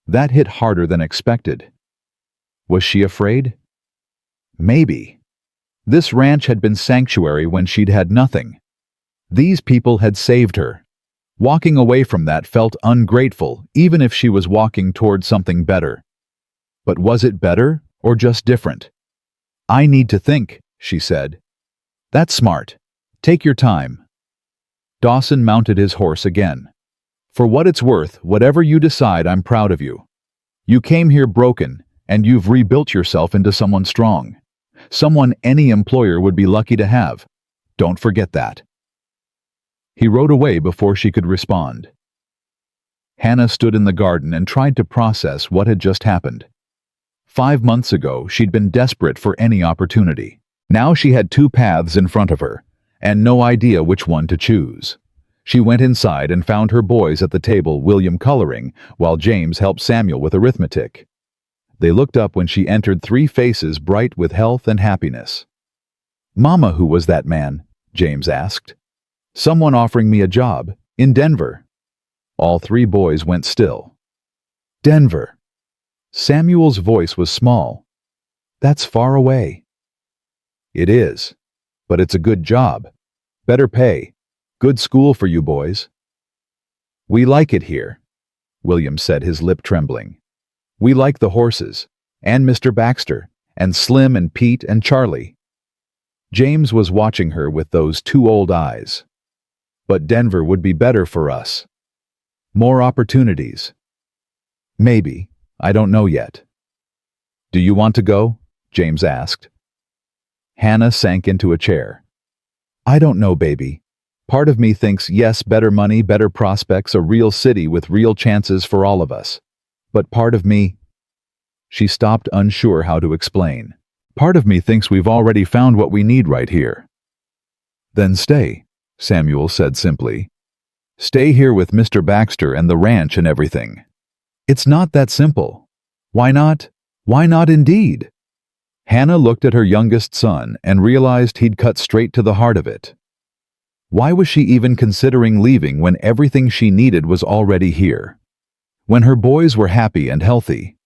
Speaker 1: That hit harder than expected. Was she afraid? Maybe. This ranch had been sanctuary when she'd had nothing. These people had saved her. Walking away from that felt ungrateful, even if she was walking toward something better. But was it better or just different? I need to think, she said. That's smart. Take your time. Dawson mounted his horse again. For what it's worth, whatever you decide, I'm proud of you. You came here broken, and you've rebuilt yourself into someone strong. Someone any employer would be lucky to have. Don't forget that. He rode away before she could respond. Hannah stood in the garden and tried to process what had just happened. 5 months ago, she'd been desperate for any opportunity. Now she had 2 paths in front of her, and no idea which one to choose. She went inside and found her boys at the table, William coloring, while James helped Samuel with arithmetic. They looked up when she entered, 3 faces bright with health and happiness. Mama, who was that man? James asked. Someone offering me a job, in Denver. All 3 boys went still. Denver. Samuel's voice was small. That's far away. It is, but it's a good job. Better pay. Good school for you boys. We like it here, William said, his lip trembling. We like the horses, and Mr. Baxter, and Slim and Pete and Charlie. James was watching her with those 2 old eyes. But Denver would be better for us. More opportunities. Maybe. I don't know yet. Do you want to go? James asked. Hannah sank into a chair. I don't know, baby. Part of me thinks yes, better money, better prospects, a real city with real chances for all of us. But part of me... She stopped, unsure how to explain. Part of me thinks we've already found what we need right here. Then stay, Samuel said simply. Stay here with Mr. Baxter and the ranch and everything. It's not that simple. Why not? Why not indeed? Hannah looked at her youngest son and realized he'd cut straight to the heart of it. Why was she even considering leaving when everything she needed was already here? When her boys were happy and healthy,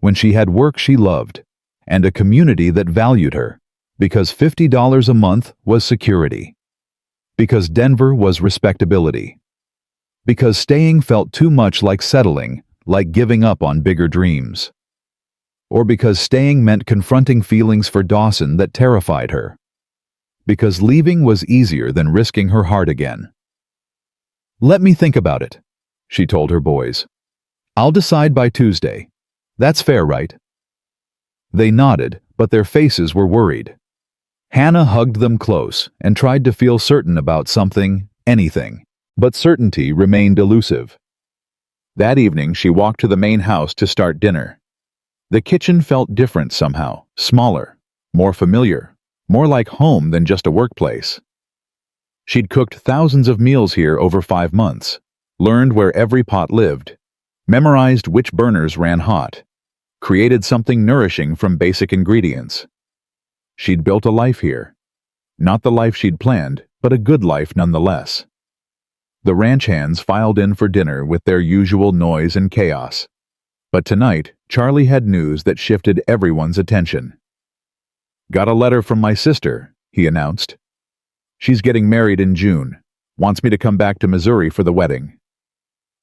Speaker 1: when she had work she loved, and a community that valued her, because $50 a month was security. Because Denver was respectability. Because staying felt too much like settling, like giving up on bigger dreams. Or because staying meant confronting feelings for Dawson that terrified her? Because leaving was easier than risking her heart again. "Let me think about it," she told her boys. "I'll decide by Tuesday. That's fair, right?" They nodded, but their faces were worried. Hannah hugged them close and tried to feel certain about something, anything, but certainty remained elusive. That evening she walked to the main house to start dinner. The kitchen felt different somehow, smaller, more familiar, more like home than just a workplace. She'd cooked thousands of meals here over 5 months, learned where every pot lived, memorized which burners ran hot, created something nourishing from basic ingredients. She'd built a life here. Not the life she'd planned, but a good life nonetheless. The ranch hands filed in for dinner with their usual noise and chaos. But tonight, Charlie had news that shifted everyone's attention. "Got a letter from my sister," he announced. "She's getting married in June. Wants me to come back to Missouri for the wedding."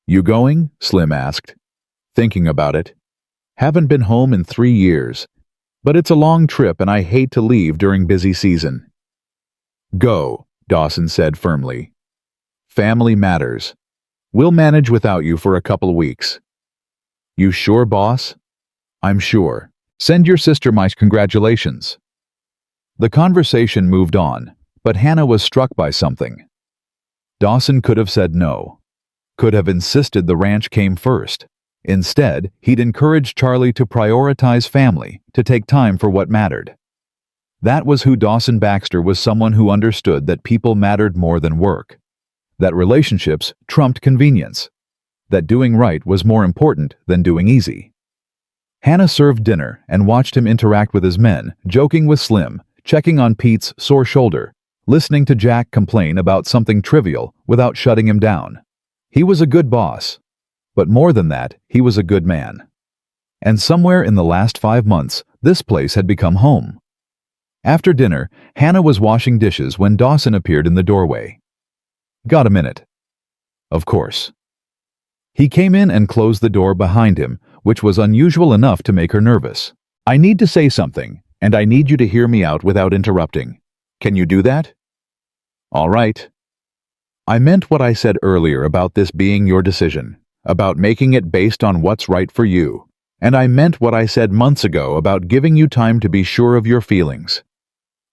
Speaker 1: "You going?" Slim asked. "Thinking about it. Haven't been home in 3 years. But it's a long trip and I hate to leave during busy season." "Go," Dawson said firmly. "Family matters. We'll manage without you for a couple weeks." "You sure, boss?" "I'm sure. Send your sister my congratulations." The conversation moved on, but Hannah was struck by something. Dawson could have said no, could have insisted the ranch came first. Instead, he'd encouraged Charlie to prioritize family, to take time for what mattered. That was who Dawson Baxter was, someone who understood that people mattered more than work, that relationships trumped convenience, that doing right was more important than doing easy. Hannah served dinner and watched him interact with his men, joking with Slim, checking on Pete's sore shoulder, listening to Jack complain about something trivial without shutting him down. He was a good boss. But more than that, he was a good man. And somewhere in the last 5 months, this place had become home. After dinner, Hannah was washing dishes when Dawson appeared in the doorway. "Got a minute?" "Of course." He came in and closed the door behind him, which was unusual enough to make her nervous. "I need to say something, and I need you to hear me out without interrupting. Can you do that?" "All right." "I meant what I said earlier about this being your decision, about making it based on what's right for you. And I meant what I said months ago about giving you time to be sure of your feelings."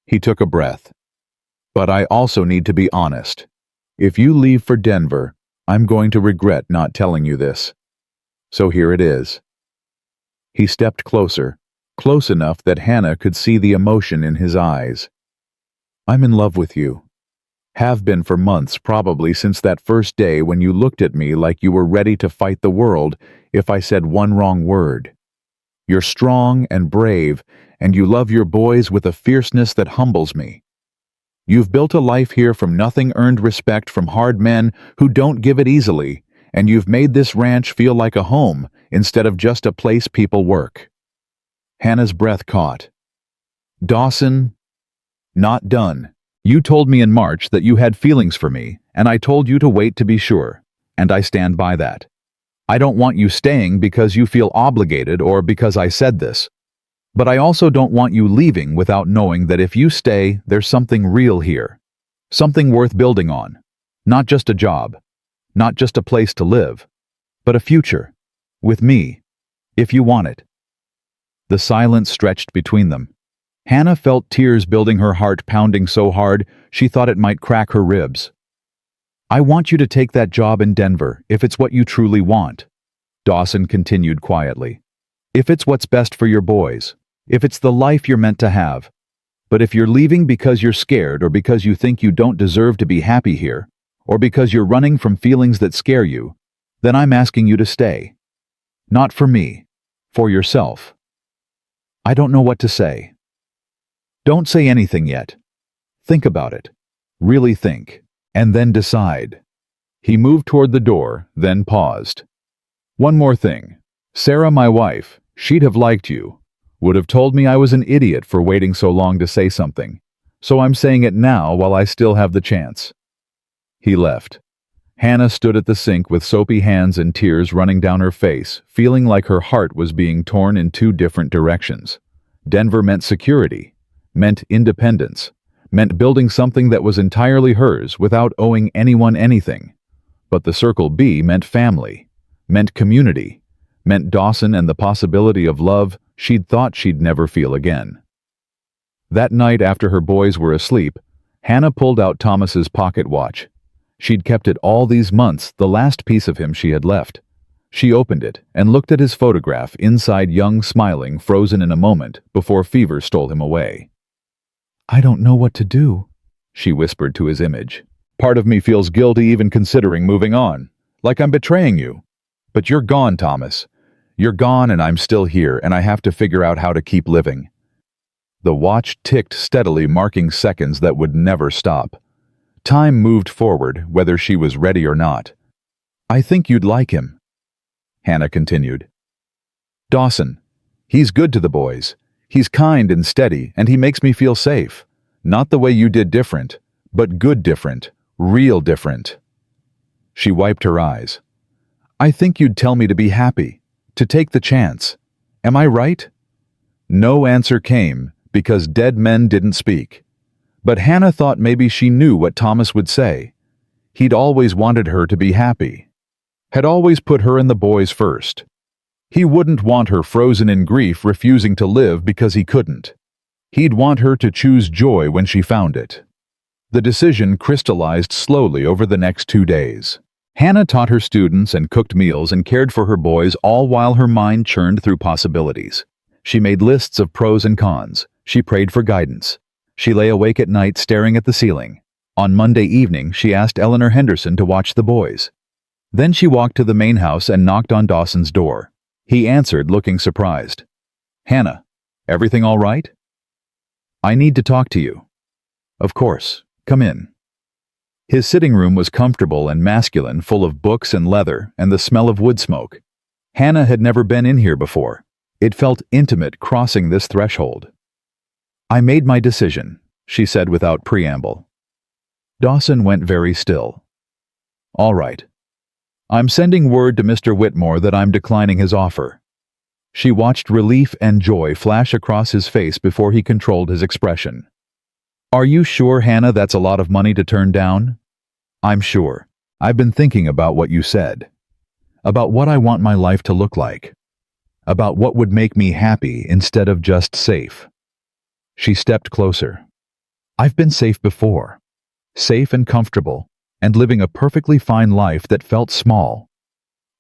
Speaker 1: He took a breath. "But I also need to be honest. If you leave for Denver, I'm going to regret not telling you this. So here it is." He stepped closer, close enough that Hannah could see the emotion in his eyes. "I'm in love with you. Have been for months, probably since that first day when you looked at me like you were ready to fight the world if I said one wrong word. You're strong and brave, and you love your boys with a fierceness that humbles me. You've built a life here from nothing, earned respect from hard men who don't give it easily, and you've made this ranch feel like a home instead of just a place people work." Hannah's breath caught. "Dawson, not done. You told me in March that you had feelings for me, and I told you to wait to be sure, and I stand by that. I don't want you staying because you feel obligated or because I said this. But I also don't want you leaving without knowing that if you stay, there's something real here. Something worth building on. Not just a job. Not just a place to live. But a future. With me. If you want it." The silence stretched between them. Hannah felt tears building, her heart pounding so hard she thought it might crack her ribs. "I want you to take that job in Denver if it's what you truly want," Dawson continued quietly. "If it's what's best for your boys. If it's the life you're meant to have. But if you're leaving because you're scared or because you think you don't deserve to be happy here, or because you're running from feelings that scare you, then I'm asking you to stay. Not for me. For yourself." "I don't know what to say." "Don't say anything yet. Think about it. Really think. And then decide." He moved toward the door, then paused. "One more thing. Sarah, my wife, she'd have liked you. Would have told me I was an idiot for waiting so long to say something. So I'm saying it now while I still have the chance." He left. Hannah stood at the sink with soapy hands and tears running down her face, feeling like her heart was being torn in two different directions. Denver meant security, meant independence, meant building something that was entirely hers without owing anyone anything. But the Circle B meant family, meant community, meant Dawson and the possibility of love she'd thought she'd never feel again. That night after her boys were asleep, Hannah pulled out Thomas's pocket watch. She'd kept it all these months, the last piece of him she had left. She opened it and looked at his photograph inside, young, smiling, frozen in a moment before fever stole him away. "I don't know what to do," she whispered to his image. "Part of me feels guilty even considering moving on, like I'm betraying you. But you're gone, Thomas. You're gone and I'm still here, and I have to figure out how to keep living." The watch ticked steadily, marking seconds that would never stop. Time moved forward, whether she was ready or not. "I think you'd like him," Hannah continued. "Dawson. He's good to the boys. He's kind and steady, and he makes me feel safe. Not the way you did different, but good different, real different." She wiped her eyes. "I think you'd tell me to be happy, to take the chance. Am I right?" No answer came, because dead men didn't speak. But Hannah thought maybe she knew what Thomas would say. He'd always wanted her to be happy. Had always put her and the boys first. He wouldn't want her frozen in grief, refusing to live because he couldn't. He'd want her to choose joy when she found it. The decision crystallized slowly over the next 2 days. Hannah taught her students and cooked meals and cared for her boys, all while her mind churned through possibilities. She made lists of pros and cons. She prayed for guidance. She lay awake at night staring at the ceiling. On Monday evening, she asked Eleanor Henderson to watch the boys. Then she walked to the main house and knocked on Dawson's door. He answered, looking surprised. "Hannah, everything all right?" "I need to talk to you." "Of course. Come in." His sitting room was comfortable and masculine, full of books and leather and the smell of wood smoke. Hannah had never been in here before. It felt intimate crossing this threshold. "I made my decision," she said without preamble. Dawson went very still. "All right. I'm sending word to Mr. Whitmore that I'm declining his offer." She watched relief and joy flash across his face before he controlled his expression. "Are you sure, Hannah, that's a lot of money to turn down?" "I'm sure. I've been thinking about what you said. About what I want my life to look like. About what would make me happy instead of just safe." She stepped closer. "I've been safe before. Safe and comfortable, and living a perfectly fine life that felt small.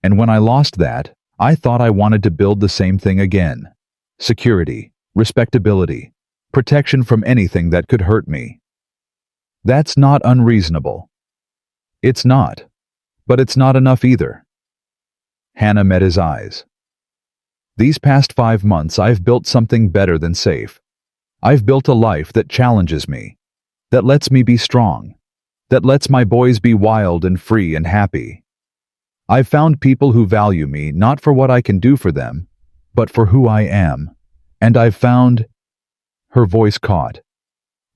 Speaker 1: And when I lost that, I thought I wanted to build the same thing again. Security, respectability, protection from anything that could hurt me. That's not unreasonable. It's not. But it's not enough either." Hannah met his eyes. "These past 5 months I've built something better than safe. I've built a life that challenges me, that lets me be strong, that lets my boys be wild and free and happy. I've found people who value me not for what I can do for them, but for who I am. And I've found—" Her voice caught.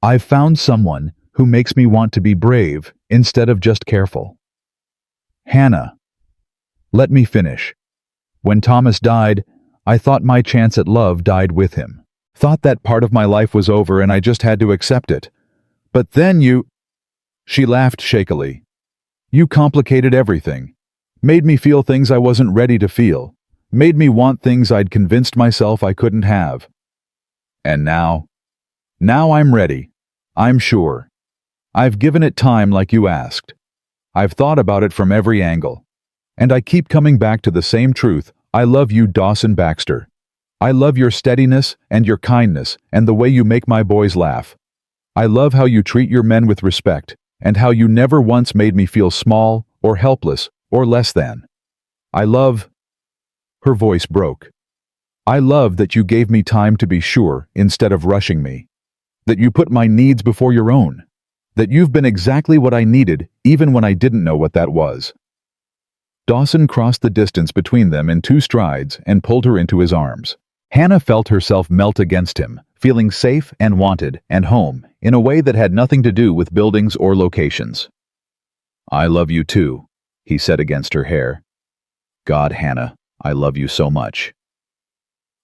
Speaker 1: "I've found someone who makes me want to be brave instead of just careful." "Hannah, let me finish. When Thomas died, I thought my chance at love died with him. Thought that part of my life was over and I just had to accept it. But then you—" She laughed shakily. "You complicated everything. Made me feel things I wasn't ready to feel. Made me want things I'd convinced myself I couldn't have. And now I'm ready. I'm sure. I've given it time like you asked. I've thought about it from every angle. And I keep coming back to the same truth. I love you, Dawson Baxter. I love your steadiness and your kindness and the way you make my boys laugh. I love how you treat your men with respect and how you never once made me feel small or helpless or less than. I love—" Her voice broke. "I love that you gave me time to be sure instead of rushing me. That you put my needs before your own. That you've been exactly what I needed even when I didn't know what that was." Dawson crossed the distance between them in 2 strides and pulled her into his arms. Hannah felt herself melt against him, feeling safe and wanted and home in a way that had nothing to do with buildings or locations. "I love you too," he said against her hair. God, Hannah, I love you so much.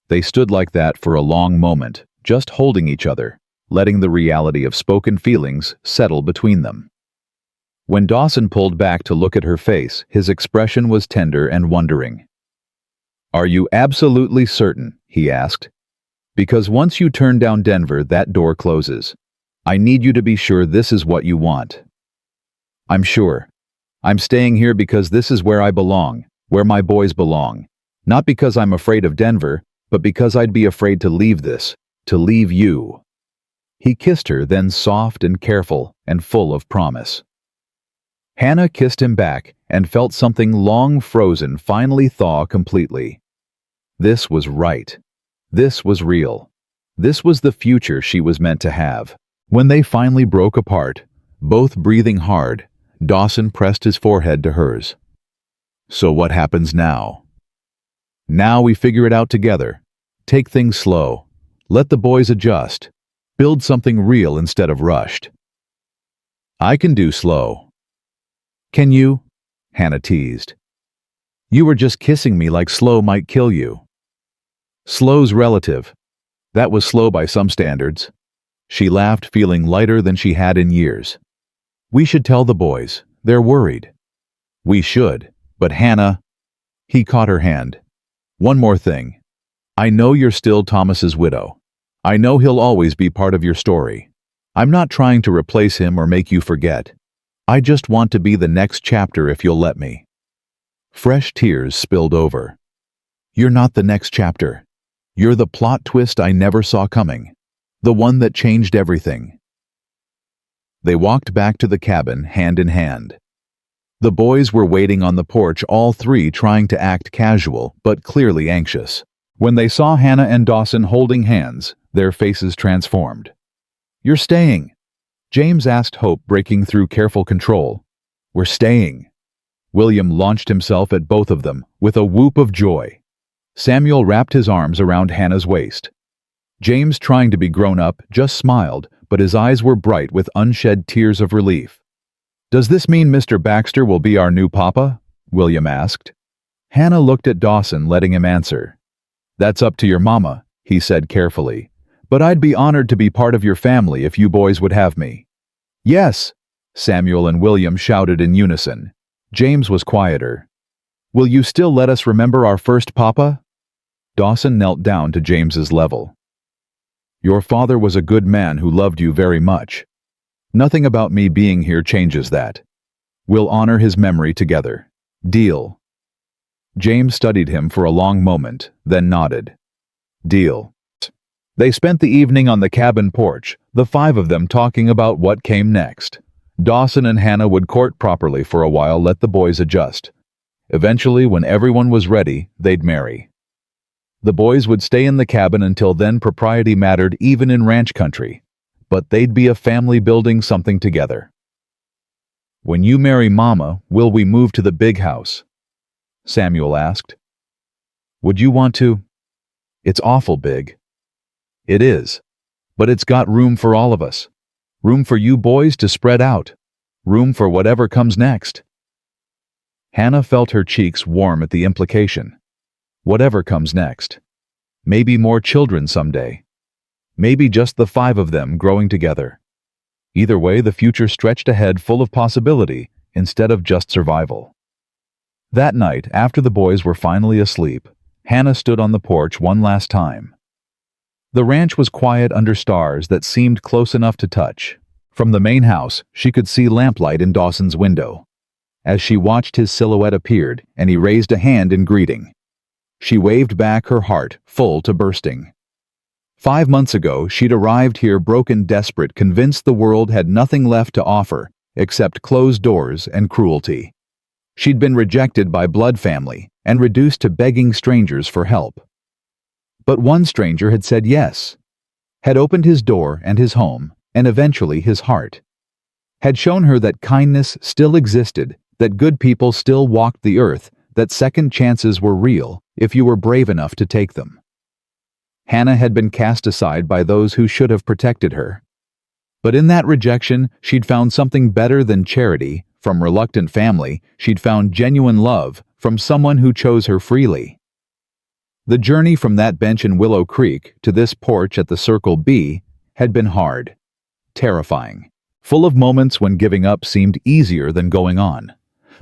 Speaker 1: They stood like that for a long moment, just holding each other, letting the reality of spoken feelings settle between them. When Dawson pulled back to look at her face, his expression was tender and wondering. Are you absolutely certain? He asked. Because once you turn down Denver, that door closes. I need you to be sure this is what you want. I'm sure. I'm staying here because this is where I belong, where my boys belong. Not because I'm afraid of Denver, but because I'd be afraid to leave this, to leave you. He kissed her, then soft and careful and full of promise. Hannah kissed him back and felt something long frozen finally thaw completely. This was right. This was real. This was the future she was meant to have. When they finally broke apart, both breathing hard, Dawson pressed his forehead to hers. So what happens now? Now we figure it out together. Take things slow. Let the boys adjust. Build something real instead of rushed. I can do slow. Can you? Hannah teased. You were just kissing me like slow might kill you. Slow's relative. That was slow by some standards. She laughed, feeling lighter than she had in years. We should tell the boys. They're worried. We should, but Hannah... He caught her hand. One more thing. I know you're still Thomas's widow. I know he'll always be part of your story. I'm not trying to replace him or make you forget. I just want to be the next chapter if you'll let me. Fresh tears spilled over. You're not the next chapter. You're the plot twist I never saw coming. The one that changed everything. They walked back to the cabin hand in hand. The boys were waiting on the porch, all three trying to act casual but clearly anxious. When they saw Hannah and Dawson holding hands, their faces transformed. You're staying? James asked, hope breaking through careful control. We're staying. William launched himself at both of them with a whoop of joy. Samuel wrapped his arms around Hannah's waist. James, trying to be grown up, just smiled, but his eyes were bright with unshed tears of relief. Does this mean Mr. Baxter will be our new papa? William asked. Hannah looked at Dawson, letting him answer. That's up to your mama, he said carefully. But I'd be honored to be part of your family if you boys would have me. Yes, Samuel and William shouted in unison. James was quieter. Will you still let us remember our first papa? Dawson knelt down to James's level. Your father was a good man who loved you very much. Nothing about me being here changes that. We'll honor his memory together. Deal. James studied him for a long moment, then nodded. Deal. They spent the evening on the cabin porch, the five of them talking about what came next. Dawson and Hannah would court properly for a while, let the boys adjust. Eventually, when everyone was ready, they'd marry. The boys would stay in the cabin until then. Propriety mattered even in ranch country, but they'd be a family building something together. When you marry Mama, will we move to the big house? Samuel asked. Would you want to? It's awful big. It is, but it's got room for all of us. Room for you boys to spread out. Room for whatever comes next. Hannah felt her cheeks warm at the implication. Whatever comes next. Maybe more children someday. Maybe just the five of them growing together. Either way, the future stretched ahead, full of possibility instead of just survival. That night, after the boys were finally asleep, Hannah stood on the porch one last time. The ranch was quiet under stars that seemed close enough to touch. From the main house, she could see lamplight in Dawson's window. As she watched, his silhouette appeared, and he raised a hand in greeting. She waved back, her heart full to bursting. 5 months ago, she'd arrived here broken, desperate, convinced the world had nothing left to offer except closed doors and cruelty. She'd been rejected by blood family and reduced to begging strangers for help. But one stranger had said yes, had opened his door and his home, and eventually his heart, had shown her that kindness still existed, that good people still walked the earth, that second chances were real if you were brave enough to take them. Hannah had been cast aside by those who should have protected her. But in that rejection, she'd found something better than charity, From reluctant family, she'd found genuine love from someone who chose her freely. The journey from that bench in Willow Creek to this porch at the Circle B had been hard, terrifying, full of moments when giving up seemed easier than going on.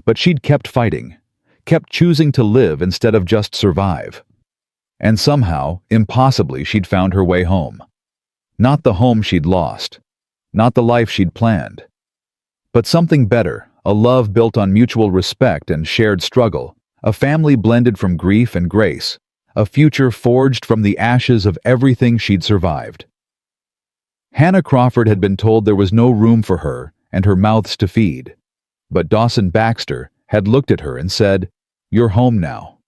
Speaker 1: But she'd kept fighting, kept choosing to live instead of just survive. And somehow, impossibly, she'd found her way home. Not the home she'd lost, not the life she'd planned, but something better, a love built on mutual respect and shared struggle, a family blended from grief and grace, a future forged from the ashes of everything she'd survived. Hannah Crawford had been told there was no room for her and her mouths to feed, but Dawson Baxter had looked at her and said, "You're home now."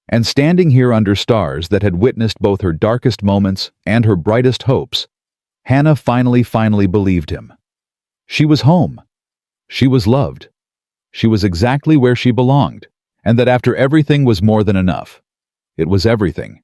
Speaker 1: And standing here under stars that had witnessed both her darkest moments and her brightest hopes, Hannah finally believed him. She was home. She was loved. She was exactly where she belonged, and that after everything was more than enough. It was everything.